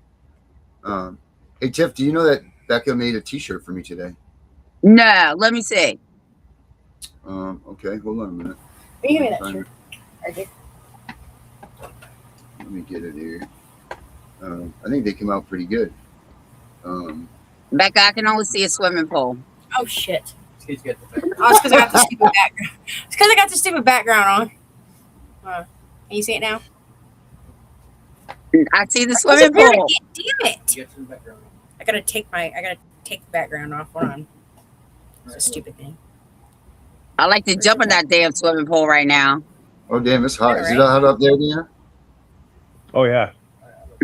Hey, Tiff, do you know that Becca made a t-shirt for me today? No, let me see. Okay, hold on a minute. Give me that shirt. Right there. Let me get it here. I think they came out pretty good. Becca, I can only see a swimming pool. Oh shit! Oh, it's because I got the stupid background. It's because I got the stupid background on. Can you see it now? I see the swimming pool. Damn it! I gotta take the background off. Hold on. It's a stupid thing. I like to jump in that damn swimming pool right now. Oh, damn, it's hot. Is it hot up there, Dina? Oh, yeah.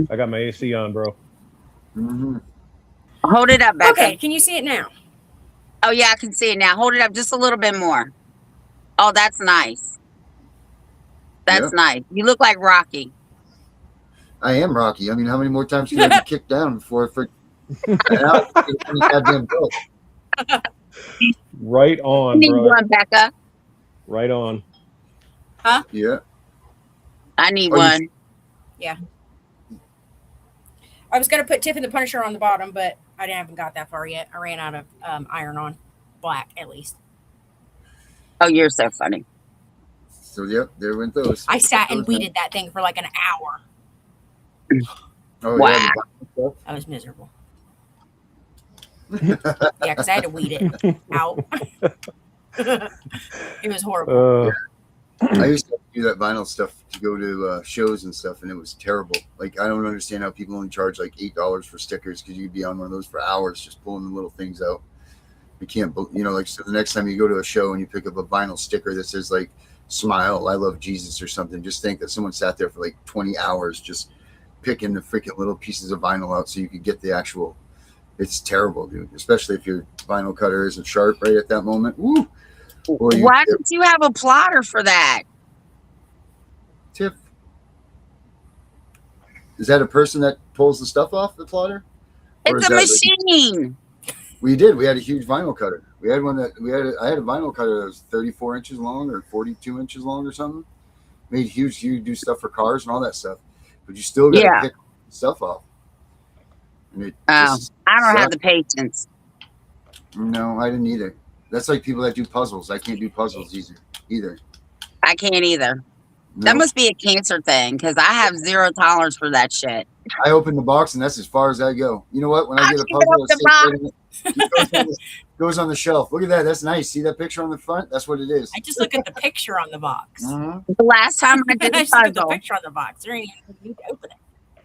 I got my AC on, bro. Mm-hmm. Hold it up, Becca. Okay, can you see it now? Oh, yeah, I can see it now. Hold it up just a little bit more. Oh, that's nice. That's nice. You look like Rocky. I am Rocky. I mean, how many more times can I get kicked down before for goddamn book? Right on, Need bro. one, Becca. Right on. Huh? Yeah. I need one. Yeah. I was gonna put Tiff and the Punisher on the bottom, but I haven't got that far yet. I ran out of iron on black, at least. Oh, you're so funny. So, yep, there went those. I sat and weeded that thing for like an hour. Oh, Wow. Yeah, I was miserable. Yeah, because I had to weed it out. It was horrible. I used to do that vinyl stuff to go to shows and stuff, and it was terrible. Like, I don't understand how people only charge like $8 for stickers, because you'd be on one of those for hours just pulling the little things out. You can't, like, so the next time you go to a show and you pick up a vinyl sticker that says like "Smile, I love Jesus" or something, just think that someone sat there for like 20 hours just picking the freaking little pieces of vinyl out so you could get the actual. It's terrible, dude. Especially if your vinyl cutter isn't sharp right at that moment. Woo! Boy, Why didn't you have a plotter for that? Tiff, is that a person that pulls the stuff off the plotter? Or It's a machine. We did. We had a huge vinyl cutter. We had one that I had a vinyl cutter that was 34 inches long or 42 inches long or something. Made huge. You do stuff for cars and all that stuff, but you still got to pick stuff off. And it I don't have the patience. No, I didn't either. That's like people that do puzzles. I can't do puzzles either. I can't either. No. That must be a cancer thing, because I have zero tolerance for that shit. I open the box and that's as far as I go. You know what? When I get a puzzle, it goes on the shelf. Look at that. That's nice. See that picture on the front? That's what it is. I just look at the picture on the box. Mm-hmm. The last time I did I a just look at the puzzle, picture on the box. There ain't even need to open it.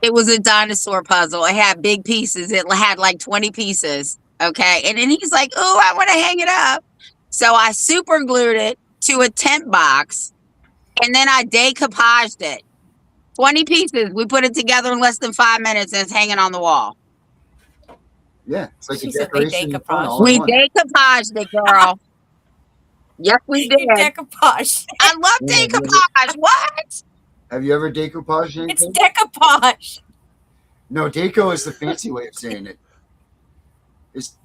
it was a dinosaur puzzle. It had big pieces. It had like 20 pieces. Okay. And then he's like, oh, I want to hang it up. So I super glued it to a tent box, and then I decoupaged it. 20 pieces. We put it together in less than 5 minutes, and it's hanging on the wall. Yeah, it's like She a said they decoration. decoupaged. We decoupaged it, girl. Yes, we did. Decoupage. I love decoupage. What? Have you ever decoupaged anything? It's decoupage. No, deco is the fancy way of saying it. It's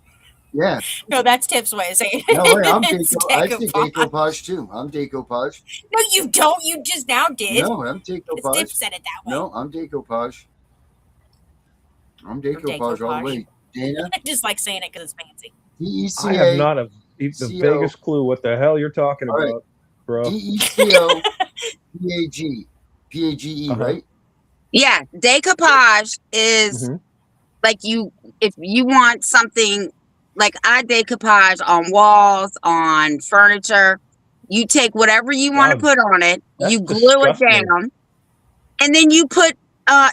Yeah. No, that's Tiff's way of saying it. No, wait, I'm It's I say decoupage. decoupage too. I'm decoupage. No, you don't. You just now did. No, I'm Tiff decoupage. said it that way. No, I'm decoupage. I'm decoupage all the way. Dana? I just like saying it because it's fancy. DECA. I have not the vaguest clue what the hell you're talking All right. about, bro. DECO PAG. PAGE, right? Yeah, decoupage is Mhm. like if you want something like I decoupage on walls, on furniture. You take whatever you want to Wow, put on it, that's you glue it disgusting. down, and then you put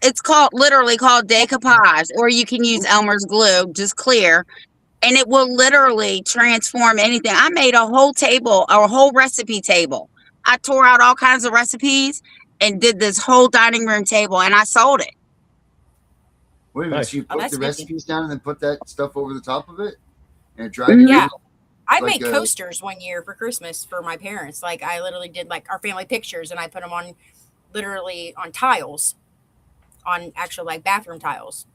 it's literally called decoupage, or you can use Elmer's glue, just clear, and it will literally transform anything. I made a whole table, or a whole recipe table. I tore out all kinds of recipes and did this whole dining room table, and I sold it. Wait a minute. Nice. So you Oh, put that's the fancy. recipes down and then put that stuff over the top of it? And it dried it Yeah. in? I Like made a- coasters one year for Christmas for my parents. Like I literally did like our family pictures, and I put them on literally on tiles, on actual like bathroom tiles,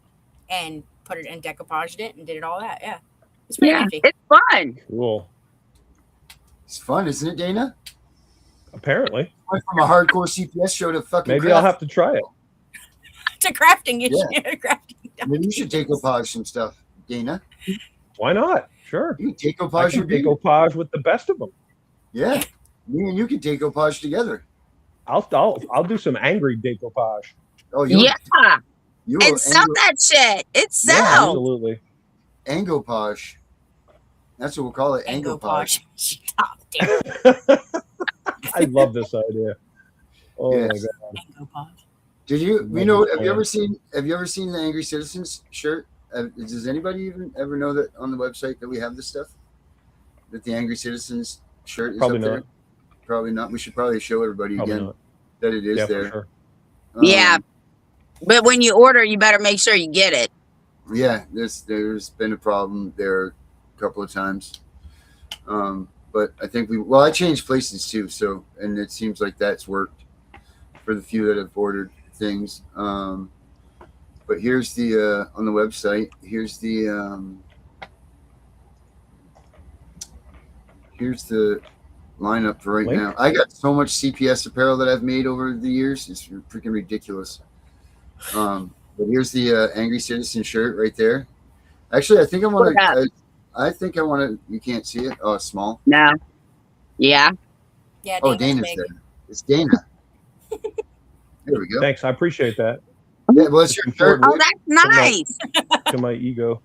and put it and decoupaged it and did it all that. Yeah, it's pretty Yeah, nifty. it's fun. Cool. It's fun, isn't it, Dana? Apparently, Went from a hardcore CPS show to fucking maybe craft. I'll have to try it. To crafting, crafting. Maybe you should decoupage some stuff, Dana. Why not? Sure. You can I decoupage can your beer. decoupage with the best of them. Yeah. Me and you can decoupage together. I'll do some angry decoupage. Oh, you Yeah, you and sell that shit. It Yeah, sells. Absolutely. Angopage. That's what we'll call it. Angopage. Stop, damn. I love this idea. Oh Yes. my god. Angopage. Did you? Love You know? this Have you plan. ever seen? Have you ever seen the Angry Citizens shirt? Does anybody even ever know that on the website that we have this stuff? That the Angry Citizens shirt is Probably up there. not. Probably not. We should probably show everybody Probably again not. that it is Yeah, there. for sure. Yeah, Um, but when you order, you better make sure you get it. Yeah, there's been a problem there a couple of times. But I think I changed places too, so and it seems like that's worked for the few that have ordered things. But here's the on the website, here's the lineup for right Link? now. I got so much CPS apparel that I've made over the years, it's freaking ridiculous. But here's the Angry Citizen shirt right there. Actually, I think I want to. I think I want to. You can't see it. Oh, it's small. No. Yeah. Yeah, Oh, Dana's Dana's big. there. It's Dana. There we go. Thanks. I appreciate that. Yeah, well, it's your shirt. Oh, that's nice. To my ego.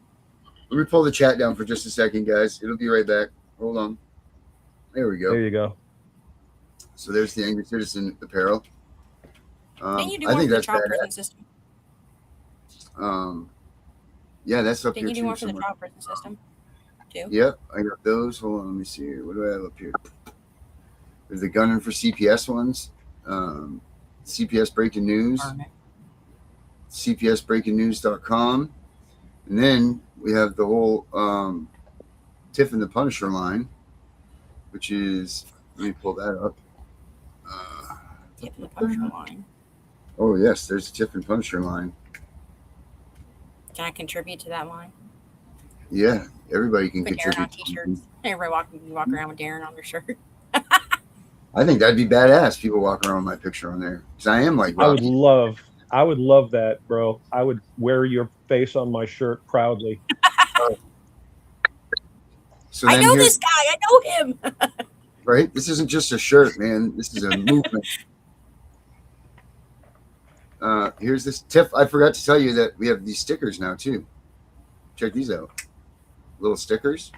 Let me pull the chat down for just a second, guys. It'll be right back. Hold on. There we go. There you go. So there's the Angry Citizen apparel. Didn't you do I one think for the that's child prison badass. system? Yeah, that's up Didn't you here do too. one for the somewhere. child prison system? Too? Yep, I got those. Hold on, let me see here. What do I have up here? There's the Gunner for CPS ones. CPS Breaking News. CPSBreakingNews.com. And then we have the whole Tiff and the Punisher line, which is, let me pull that up. Tiff and the Punisher line. Oh, yes, there's the Tiff and Punisher line. Can I contribute to that line? Yeah, everybody can Put Darren on contribute. t-shirts. Everybody walk around with Darren on their shirt. I think that'd be badass. People walk around with my picture on there. Because I am like I would Rocky. love that, bro. I would wear your face on my shirt proudly. So I then know here's- this guy. I know him. Right? This isn't just a shirt, man. This is a movement. Here's this Tiff. I forgot to tell you that we have these stickers now too. Check these out. Little stickers.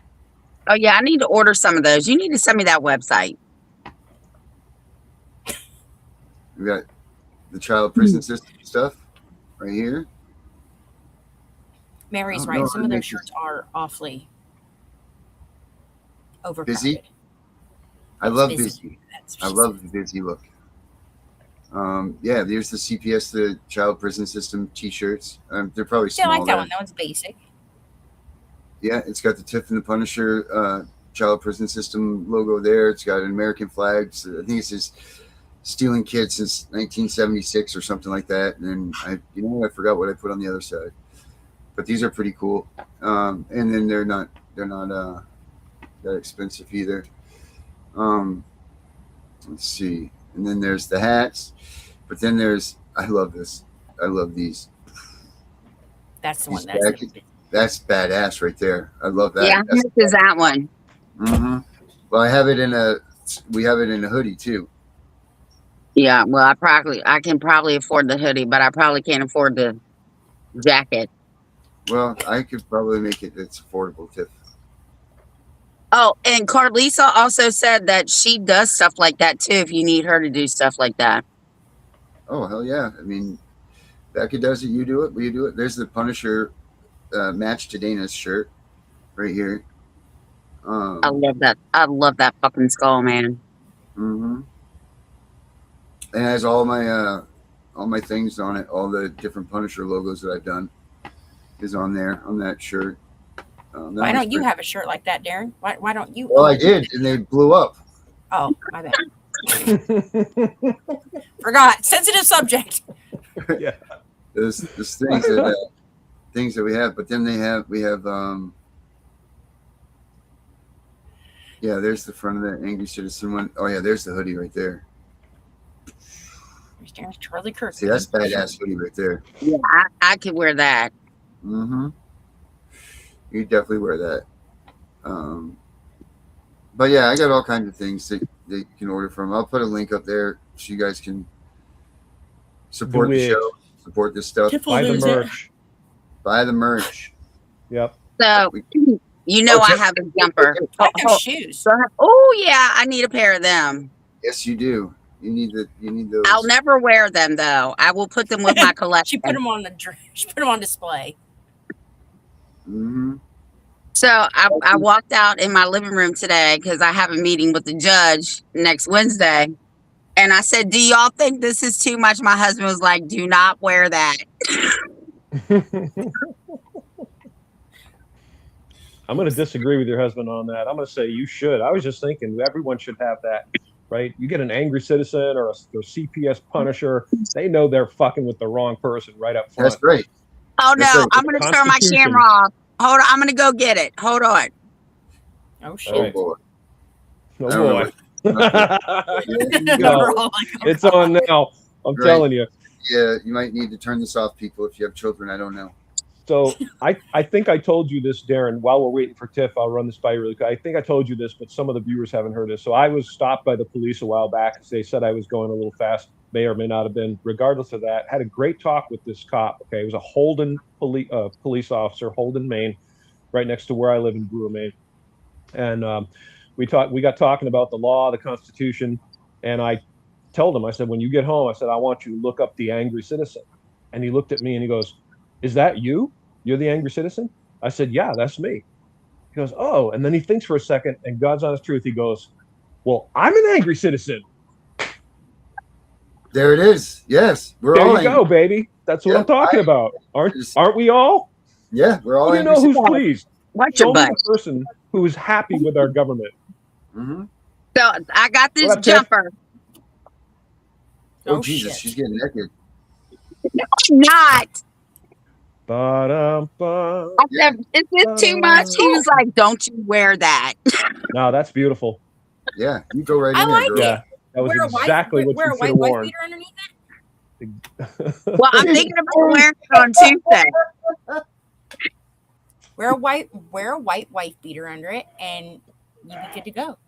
Oh yeah, I need to order some of those. You need to send me that website. We got the child prison system stuff right here. Mary's Oh, right. no, Some it of their makes it- shirts are awfully overcrowded. Busy. I It's love busy. busy. That's what I she love the busy look. Yeah, there's the CPS, the child prison system T-shirts. They're probably said. Yeah, small. I like that there. one. That one's basic. Yeah, it's got the Tiff and the Punisher child prison system logo there. It's got an American flag. So I think it says stealing kids since 1976 or something like that. And then I forgot what I put on the other side. But these are pretty cool. And then they're not that expensive either. Let's see. And then there's the hats. But then I love this. I love these. That's the These one. that's badass right there. I love that. Yeah, how much is that one? Mm-hmm. Well, we have it in a hoodie too. Yeah, well, I can probably afford the hoodie, but I probably can't afford the jacket. Well, I could probably make it's affordable, Tiff. Oh, and Carlisa also said that she does stuff like that too. If you need her to do stuff like that. Oh hell yeah! I mean, Becca does it. You do it. We do it. There's the Punisher match to Dana's shirt right here. I love that. I love that fucking skull, man. Mm-hmm. It has all my things on it. All the different Punisher logos that I've done is on there on that shirt. Why don't you have a shirt like that, Darren? Why don't you? Well, I did, and they blew up. Oh, my bad. Forgot. Sensitive subject. Yeah. There's things that we have, but then we have yeah, there's the front of the Angry Citizen one. Oh yeah, there's the hoodie right there. There's Darren's Charlie Kirk. See, that's badass hoodie right there. Yeah, I could wear that. Mm-hmm. You definitely wear that. But yeah, I got all kinds of things that you can order from. I'll put a link up there so you guys can support the show, support this stuff. Buy the merch. Buy the merch. Yep. So you know I have a jumper. I have shoes. Oh yeah, I need a pair of them. Yes, you do. You need those. I'll never wear them though. I will put them with my collection. She put them on she put them on display. Mm-hmm. So I walked out in my living room today because I have a meeting with the judge next Wednesday. And I said, do y'all think this is too much? My husband was like, do not wear that. I'm going to disagree with your husband on that. I'm going to say you should. I was just thinking everyone should have that, right? You get an Angry Citizen or a CPS Punisher, they know they're fucking with the wrong person right up front. That's great. Oh, no, I'm going to turn my camera off. Hold on, I'm going to go get it. Hold on. Oh, shit. Oh, boy. Oh, boy. No, it's on now. I'm telling you. Yeah, you might need to turn this off, people, if you have children. I don't know. So I think I told you this, Darren, while we're waiting for Tiff. I'll run this by you really quick. I think I told you this, but some of the viewers haven't heard this. So I was stopped by the police a while back. They said I was going a little fast. May or may not have been. Regardless of that, had a great talk with this cop. Okay, it was a Holden police officer, Holden, Maine, right next to where I live in Brewer, Maine. And we got talking about the law, the Constitution, and I told him, I said, when you get home, I said, I want you to look up the Angry Citizen. And he looked at me and he goes, is that you? You're the Angry Citizen? I said, yeah, that's me. He goes, oh, and then he thinks for a second, and God's honest truth, he goes, well, I'm an Angry Citizen. There it is. Yes, we're all. There you go, baby. That's what I'm talking about. Aren't we all? Yeah, we're all. You know who's pleased? Show me the person who is happy with our government. Mm-hmm. So I got this jumper. Oh, Jesus, she's getting naked. No, I'm not. Ba-dum-ba. I said, is this too much? He was like, don't you wear that. No, that's beautiful. Yeah, you go right in there. Like girl. Yeah, that was exactly what you should have worn. Underneath it? Well, I'm thinking about wearing it on Tuesday. Wear a white wife beater under it, and you'll be good to go.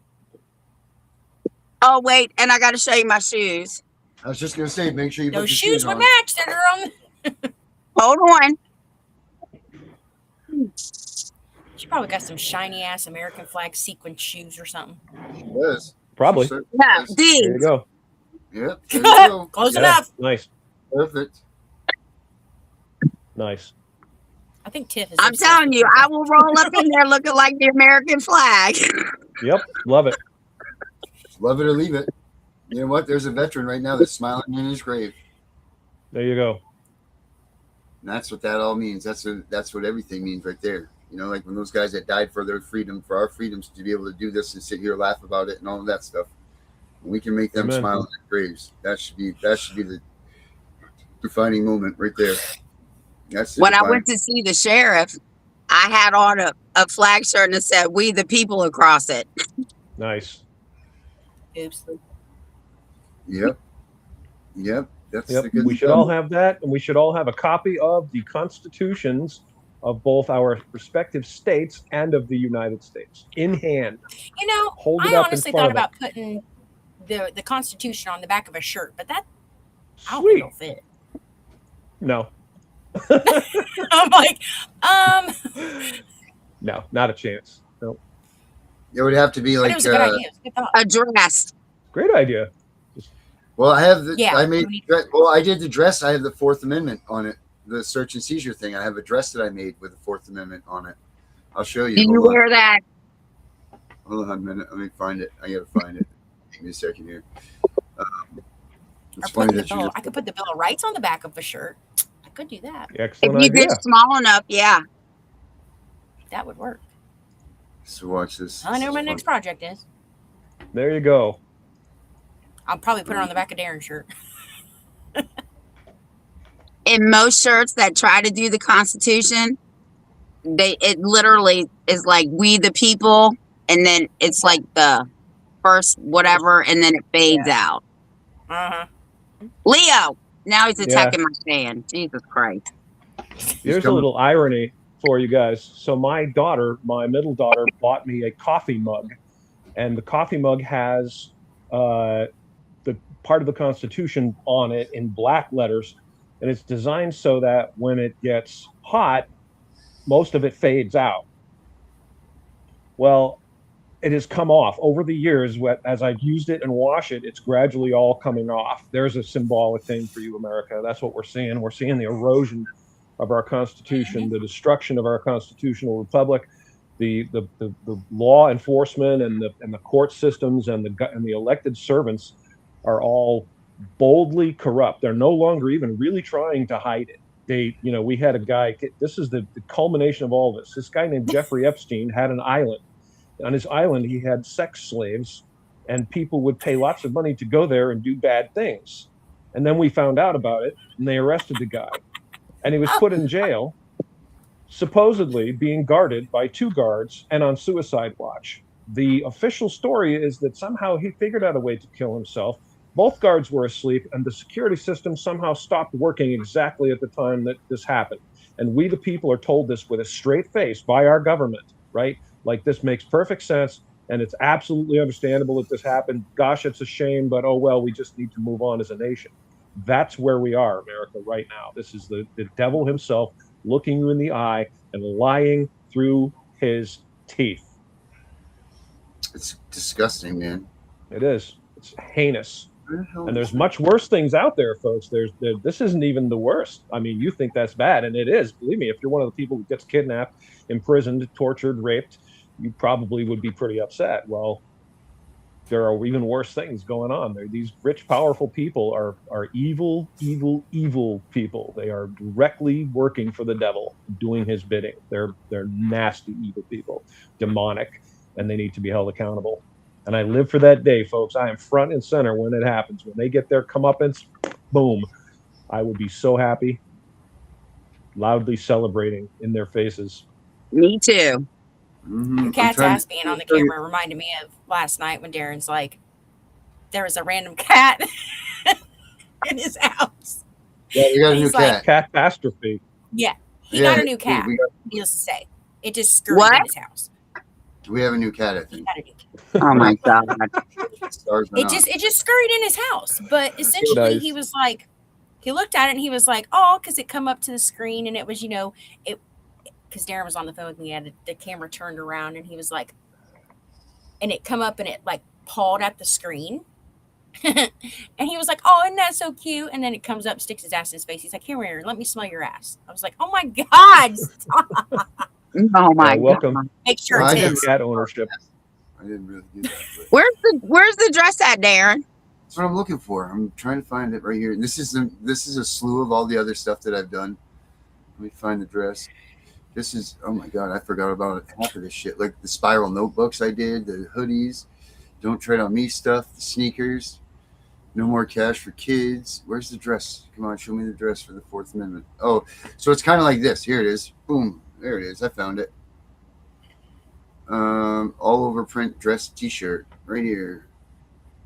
Oh wait, and I got to show you my shoes. I was just gonna say, make sure you put Those your shoes would on. match that are on. Hold on. She probably got some shiny ass American flag sequin shoes or something. She does. Probably. She certainly Yeah, does. these. There you go. Yeah, there you go. Close Yeah, enough. nice. Perfect. Nice. I think Tiff is. I'm telling you, I will roll up in there looking like the American flag. Yep, love it. Love it or leave it. You know what? There's a veteran right now that's smiling in his grave. There you go. And that's what that all means. That's what everything means right there. You know, like when those guys that died for their freedom, for our freedoms, to be able to do this and sit here, laugh about it, and all of that stuff. We can make them Amen. smile in their graves. That should be the defining moment right there. That's the When I defining- went to see the sheriff, I had on a flag shirt and it said "We the People" across it. Nice. Oops. Yep. That's Yep. the good We should stuff. all have that, and we should all have a copy of the constitutions of both our respective states and of the United States in hand. You know, Hold it I up in honestly front thought of about putting the Constitution on the back of a shirt, but that I don't Sweet. think it'll fit. No. I'm like, No, not a chance. No. It would have to be but like it was a good idea. It was a good thought. A dress. Great idea. well, I have the Yeah, I made we need- well, I did the dress. I have the Fourth Amendment on it. The search and seizure thing. I have a dress that I made with the Fourth Amendment on it. I'll show you. Do you Hold on. wear that? Hold on a minute. Let me find it. I gotta find it. Give me a second here. It's Or funny put the that you bill, just I could put the Bill of Rights on the back of a shirt. I could do that. If Excellent you idea. get small enough, yeah. That would work. so watch this. I know This what my is next fun. project is. There you go. I'll probably put it on the back of Darren's shirt. In most shirts that try to do the Constitution, it literally is like "We the People," and then it's like the first whatever, and then it fades out. Uh-huh. Leo, now he's Yeah. attacking my fan. Jesus Christ! Here's a coming. little irony for you guys. So my middle daughter, bought me a coffee mug, and the coffee mug has the part of the Constitution on it in black letters, and it's designed so that when it gets hot, most of it fades out. Well, it has come off over the years. As I've used it and washed it, it's gradually all coming off. There's a symbolic thing for you, America. That's what we're seeing. We're seeing the erosion of our Constitution, the destruction of our constitutional republic, the law enforcement and the court systems and the elected servants are all boldly corrupt. They're no longer even really trying to hide it. We had a guy. This is the culmination of all this. This guy named Jeffrey Epstein had an island. On his island, he had sex slaves, and people would pay lots of money to go there and do bad things. And then we found out about it, and they arrested the guy. And he was put in jail, supposedly being guarded by 2 guards and on suicide watch. The official story is that somehow he figured out a way to kill himself. Both guards were asleep, and the security system somehow stopped working exactly at the time that this happened. And we, the people, are told this with a straight face by our government, right? Like, this makes perfect sense, and it's absolutely understandable that this happened. Gosh, it's a shame, but oh well, we just need to move on as a nation. That's where we are, America, right now. This is the devil himself looking you in the eye and lying through his teeth. It's disgusting, man. It is. It's heinous. And there's much worse things out there, folks. This isn't even the worst. I mean, you think that's bad, and it is. Believe me, if you're one of the people who gets kidnapped, imprisoned, tortured, raped, you probably would be pretty upset. Well, there are even worse things going on. These rich, powerful people are evil, evil, evil people. They are directly working for the devil, doing his bidding. They're nasty, evil people, demonic, and they need to be held accountable. And I live for that day, folks. I am front and center when it happens. When they get their comeuppance, boom, I will be so happy, loudly celebrating in their faces. Me too. Your cat's ass being on the camera reminded me of last night when Darren's like, there was a random cat in his house. Yeah, we got a new He's like, cat. Catastrophe. Yeah, he Yeah, got a new cat. we got- Needless to say, it just scurried What? in his house. We have a new cat, I He think. got a new cat. Oh my God! Stars are It not. just scurried in his house. But essentially, Nice. he was like, he looked at it and he was like, oh, because it come up to the screen and it was, because Darren was on the phone with me, and the camera turned around and he was like, and it come up and it like pawed at the screen. And he was like, oh, isn't that so cute? And then it comes up, sticks his ass in his face. He's like, here, let me smell your ass. I was like, oh my God, stop. Oh my welcome. God! Make sure Well, I it's didn't- his. Cat ownership. I didn't really do that. But Where's the dress at, Darren? that's what I'm looking for. I'm trying to find it right here. This is a slew of all the other stuff that I've done. Let me find the dress. This is, oh my God, I forgot about half of this shit. Like the spiral notebooks I did, the hoodies, Don't Tread on Me stuff, the sneakers, No More Cash for Kids. Where's the dress? Come on, show me the dress for the Fourth Amendment. Oh, so it's kind of like this. Here it is. Boom. There it is. I found it. All over print dress T-shirt right here.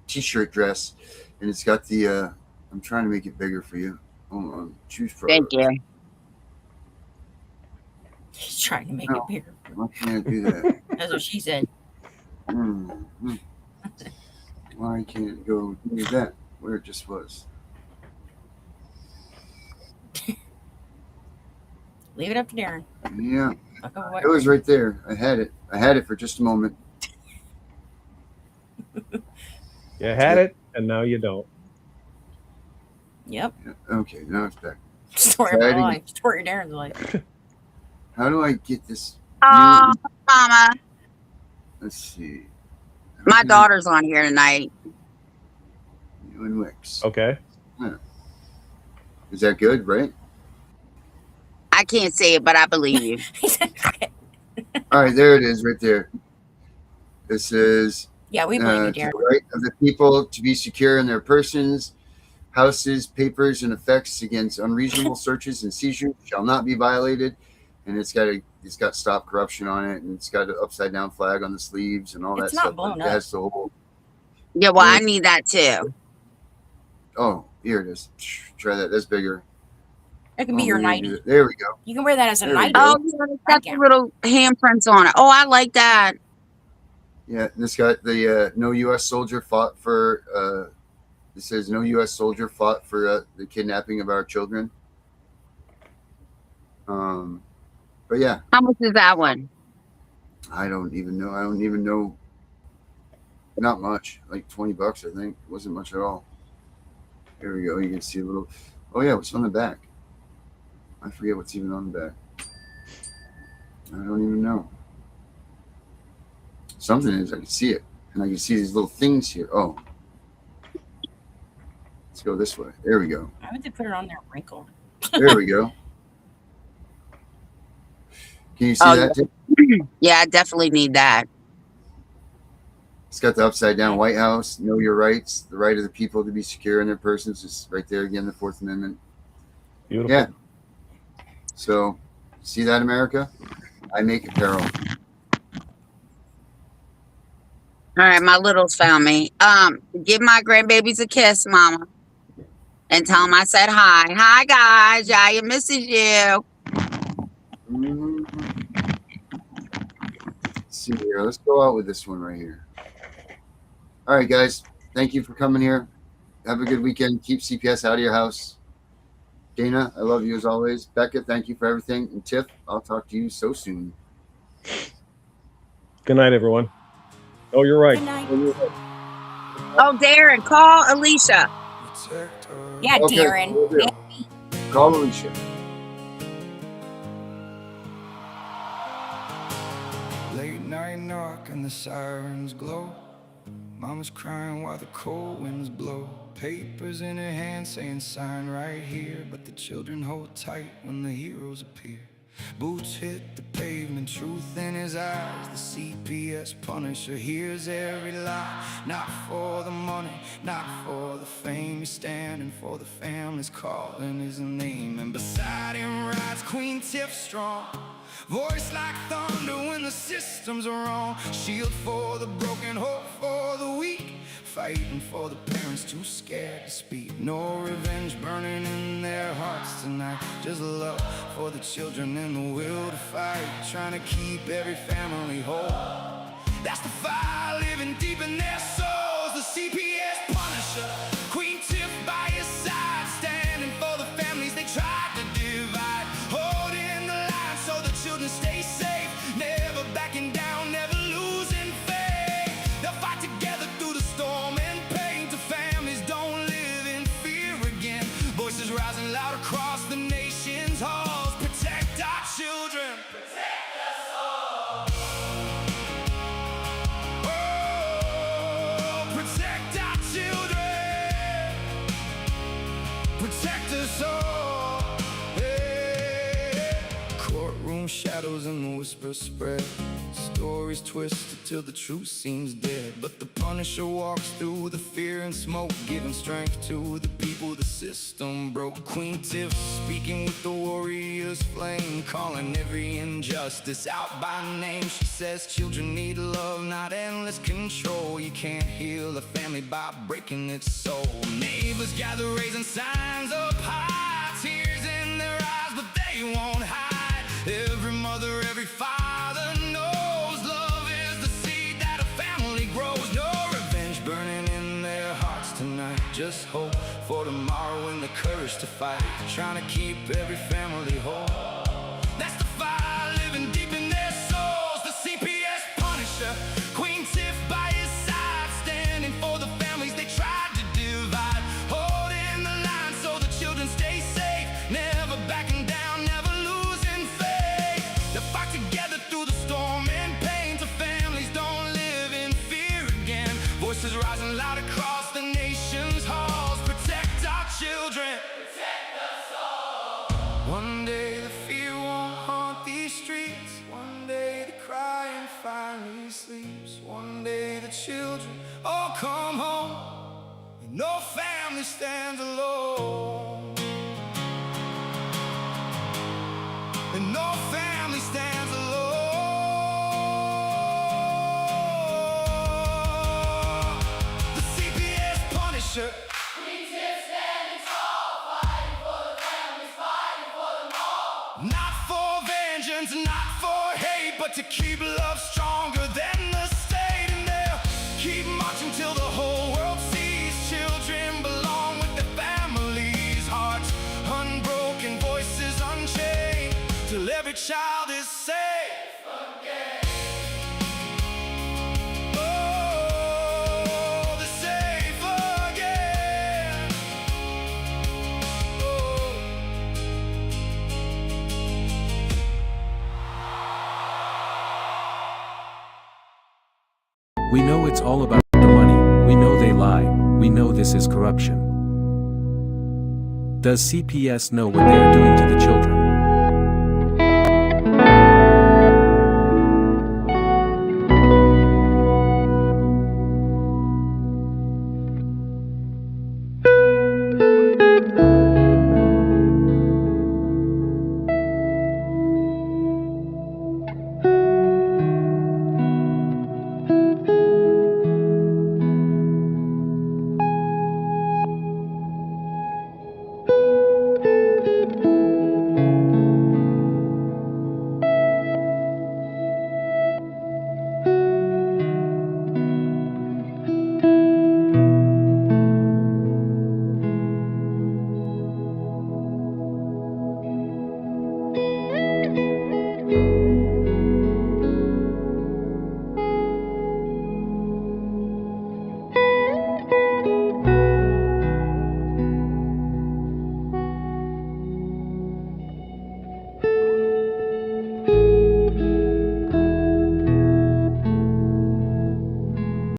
T-shirt dress, and it's got the. I'm trying to make it bigger for you. Hold on. Choose product. Thank you. He's trying to make No. it bigger. Why can't I do that? That's what she said. Why can't it go do that where it just was? Leave it up to Darren. Yeah, Look at what- it was right there. I had it. I had it for just a moment. You had it, and now you don't. Yep. Yeah, okay, now it's back. Story of my Exciting. life. Story of Darren's life. How do I get this? Oh, Mama. Let's see. My daughter's on here tonight. You and Wix. Okay. Is that good, right? I can't say it, but I believe you. He said, okay. All right, there it is right there. This is Yeah, we believe you, the Darren. right of the people to be secure in their persons, houses, papers, and effects against unreasonable searches and seizures shall not be violated. And it's got stop corruption on it, and it's got an upside down flag on the sleeves and all It's that not stuff. blown It up. has the whole. Yeah, well, I need that too. Oh, here it is. Try that. That's bigger. It can be your maybe I nightie. do that. There we go. You can wear that as a There we nightie. go. Oh, yeah, it's got the little handprints on it. Oh, I like that. Yeah, and it's got the no U.S. soldier fought for. It says no U.S. soldier fought for the kidnapping of our children. But yeah, How much is that one? I don't even know. I don't even know. Not much, like $20, I think. It wasn't much at all. Here we go. You can see a little. Oh yeah, what's on the back? I forget what's even on the back. I don't even know. Something is. I can see it, and I can see these little things here. Oh, let's go this way. There we go. Why would they put it on there wrinkled? There we go. Can you see Oh, that? Too? Yeah, I definitely need that. It's got the upside down White House. Know your rights. The right of the people to be secure in their persons. It's right there again. The Fourth Amendment. Beautiful. Yeah. So, see that, America? I make apparel. All right, my littles found me. Give my grandbabies a kiss, Mama, and tell them I said hi. Hi, guys. Yaya misses you. Mhm. Let's see here. Let's go out with this one right here. All right, guys. Thank you for coming here. Have a good weekend. Keep CPS out of your house. Dana, I love you as always. Becca, thank you for everything. And Tiff, I'll talk to you so soon. Good night, everyone. Oh, you're right. Good night. Oh, Darren, call Alicia. Yeah, Okay, Darren. will do. Call Alicia. Late night knock and the sirens glow. Mama's crying while the cold winds blow. Papers in her hand saying sign right here, but the children hold tight when the heroes appear. Boots hit the pavement, truth in his eyes. The CPS Punisher hears every lie. Not for the money, not for the fame. He's standing for the families, calling his name. And beside him rides Queen Tiff strong, voice like thunder when the systems are wrong. Shield for the broken, hope for the weak, fighting for the parents too scared to speak. No revenge burning in their hearts tonight, just love for the children and the will to fight, trying to keep every family whole. That's the fire living deep in their souls. The CPS Punisher, Queen Tiff by his side, standing for the families they tried to divide, holding the line so the children stay safe, never backing down, never losing faith. They'll fight together through the storm and pain, till families don't live in fear again. Voices rising loud across the nation's halls. Protect our children. Protect us all. Oh, protect our children. Protect us all. Hey. Courtroom shadows and the whisper spread. Story stories twisted till the truth seems dead. But the Punisher walks through the fear and smoke, giving strength to the people the system broke. Queen Tiff speaking with the warrior's flame, calling every injustice out by name. She says children need love, not endless control. You can't heal a family by breaking its soul. Neighbors gather raising signs up high, tears in their eyes but they won't hide. Every mother, every father knows love is the seed that a family grows. No revenge burning in their hearts tonight, just hope for tomorrow and the courage to fight, trying to keep every family whole. That's the fire living deep in their souls. The CPS Punisher, Queen Tiff by his side, standing for the families they tried to divide, holding the line so the children stay safe, never backing down, never losing faith. They fight together through the storm and pain, so families don't live in fear again. Voices rising loud across the nation's halls, protect our children, protect us all. One day the fear won't haunt these streets, one day the crying finally sleeps, one day the children all come home, and no family stands alone, and no family stands alone. The CPS Punisher, Queen Tiff standing tall, fighting for the families, fighting for them all. Not for vengeance, not for hate, but to keep love stronger than the state. And they'll keep marching till the whole world sees children belong with their families, hearts unbroken, voices unchained, till every child is safe again. Oh, they're safe again. Oh. We know it's all about the money, we know they lie, we know this is corruption. Does CPS know what they are doing to the children?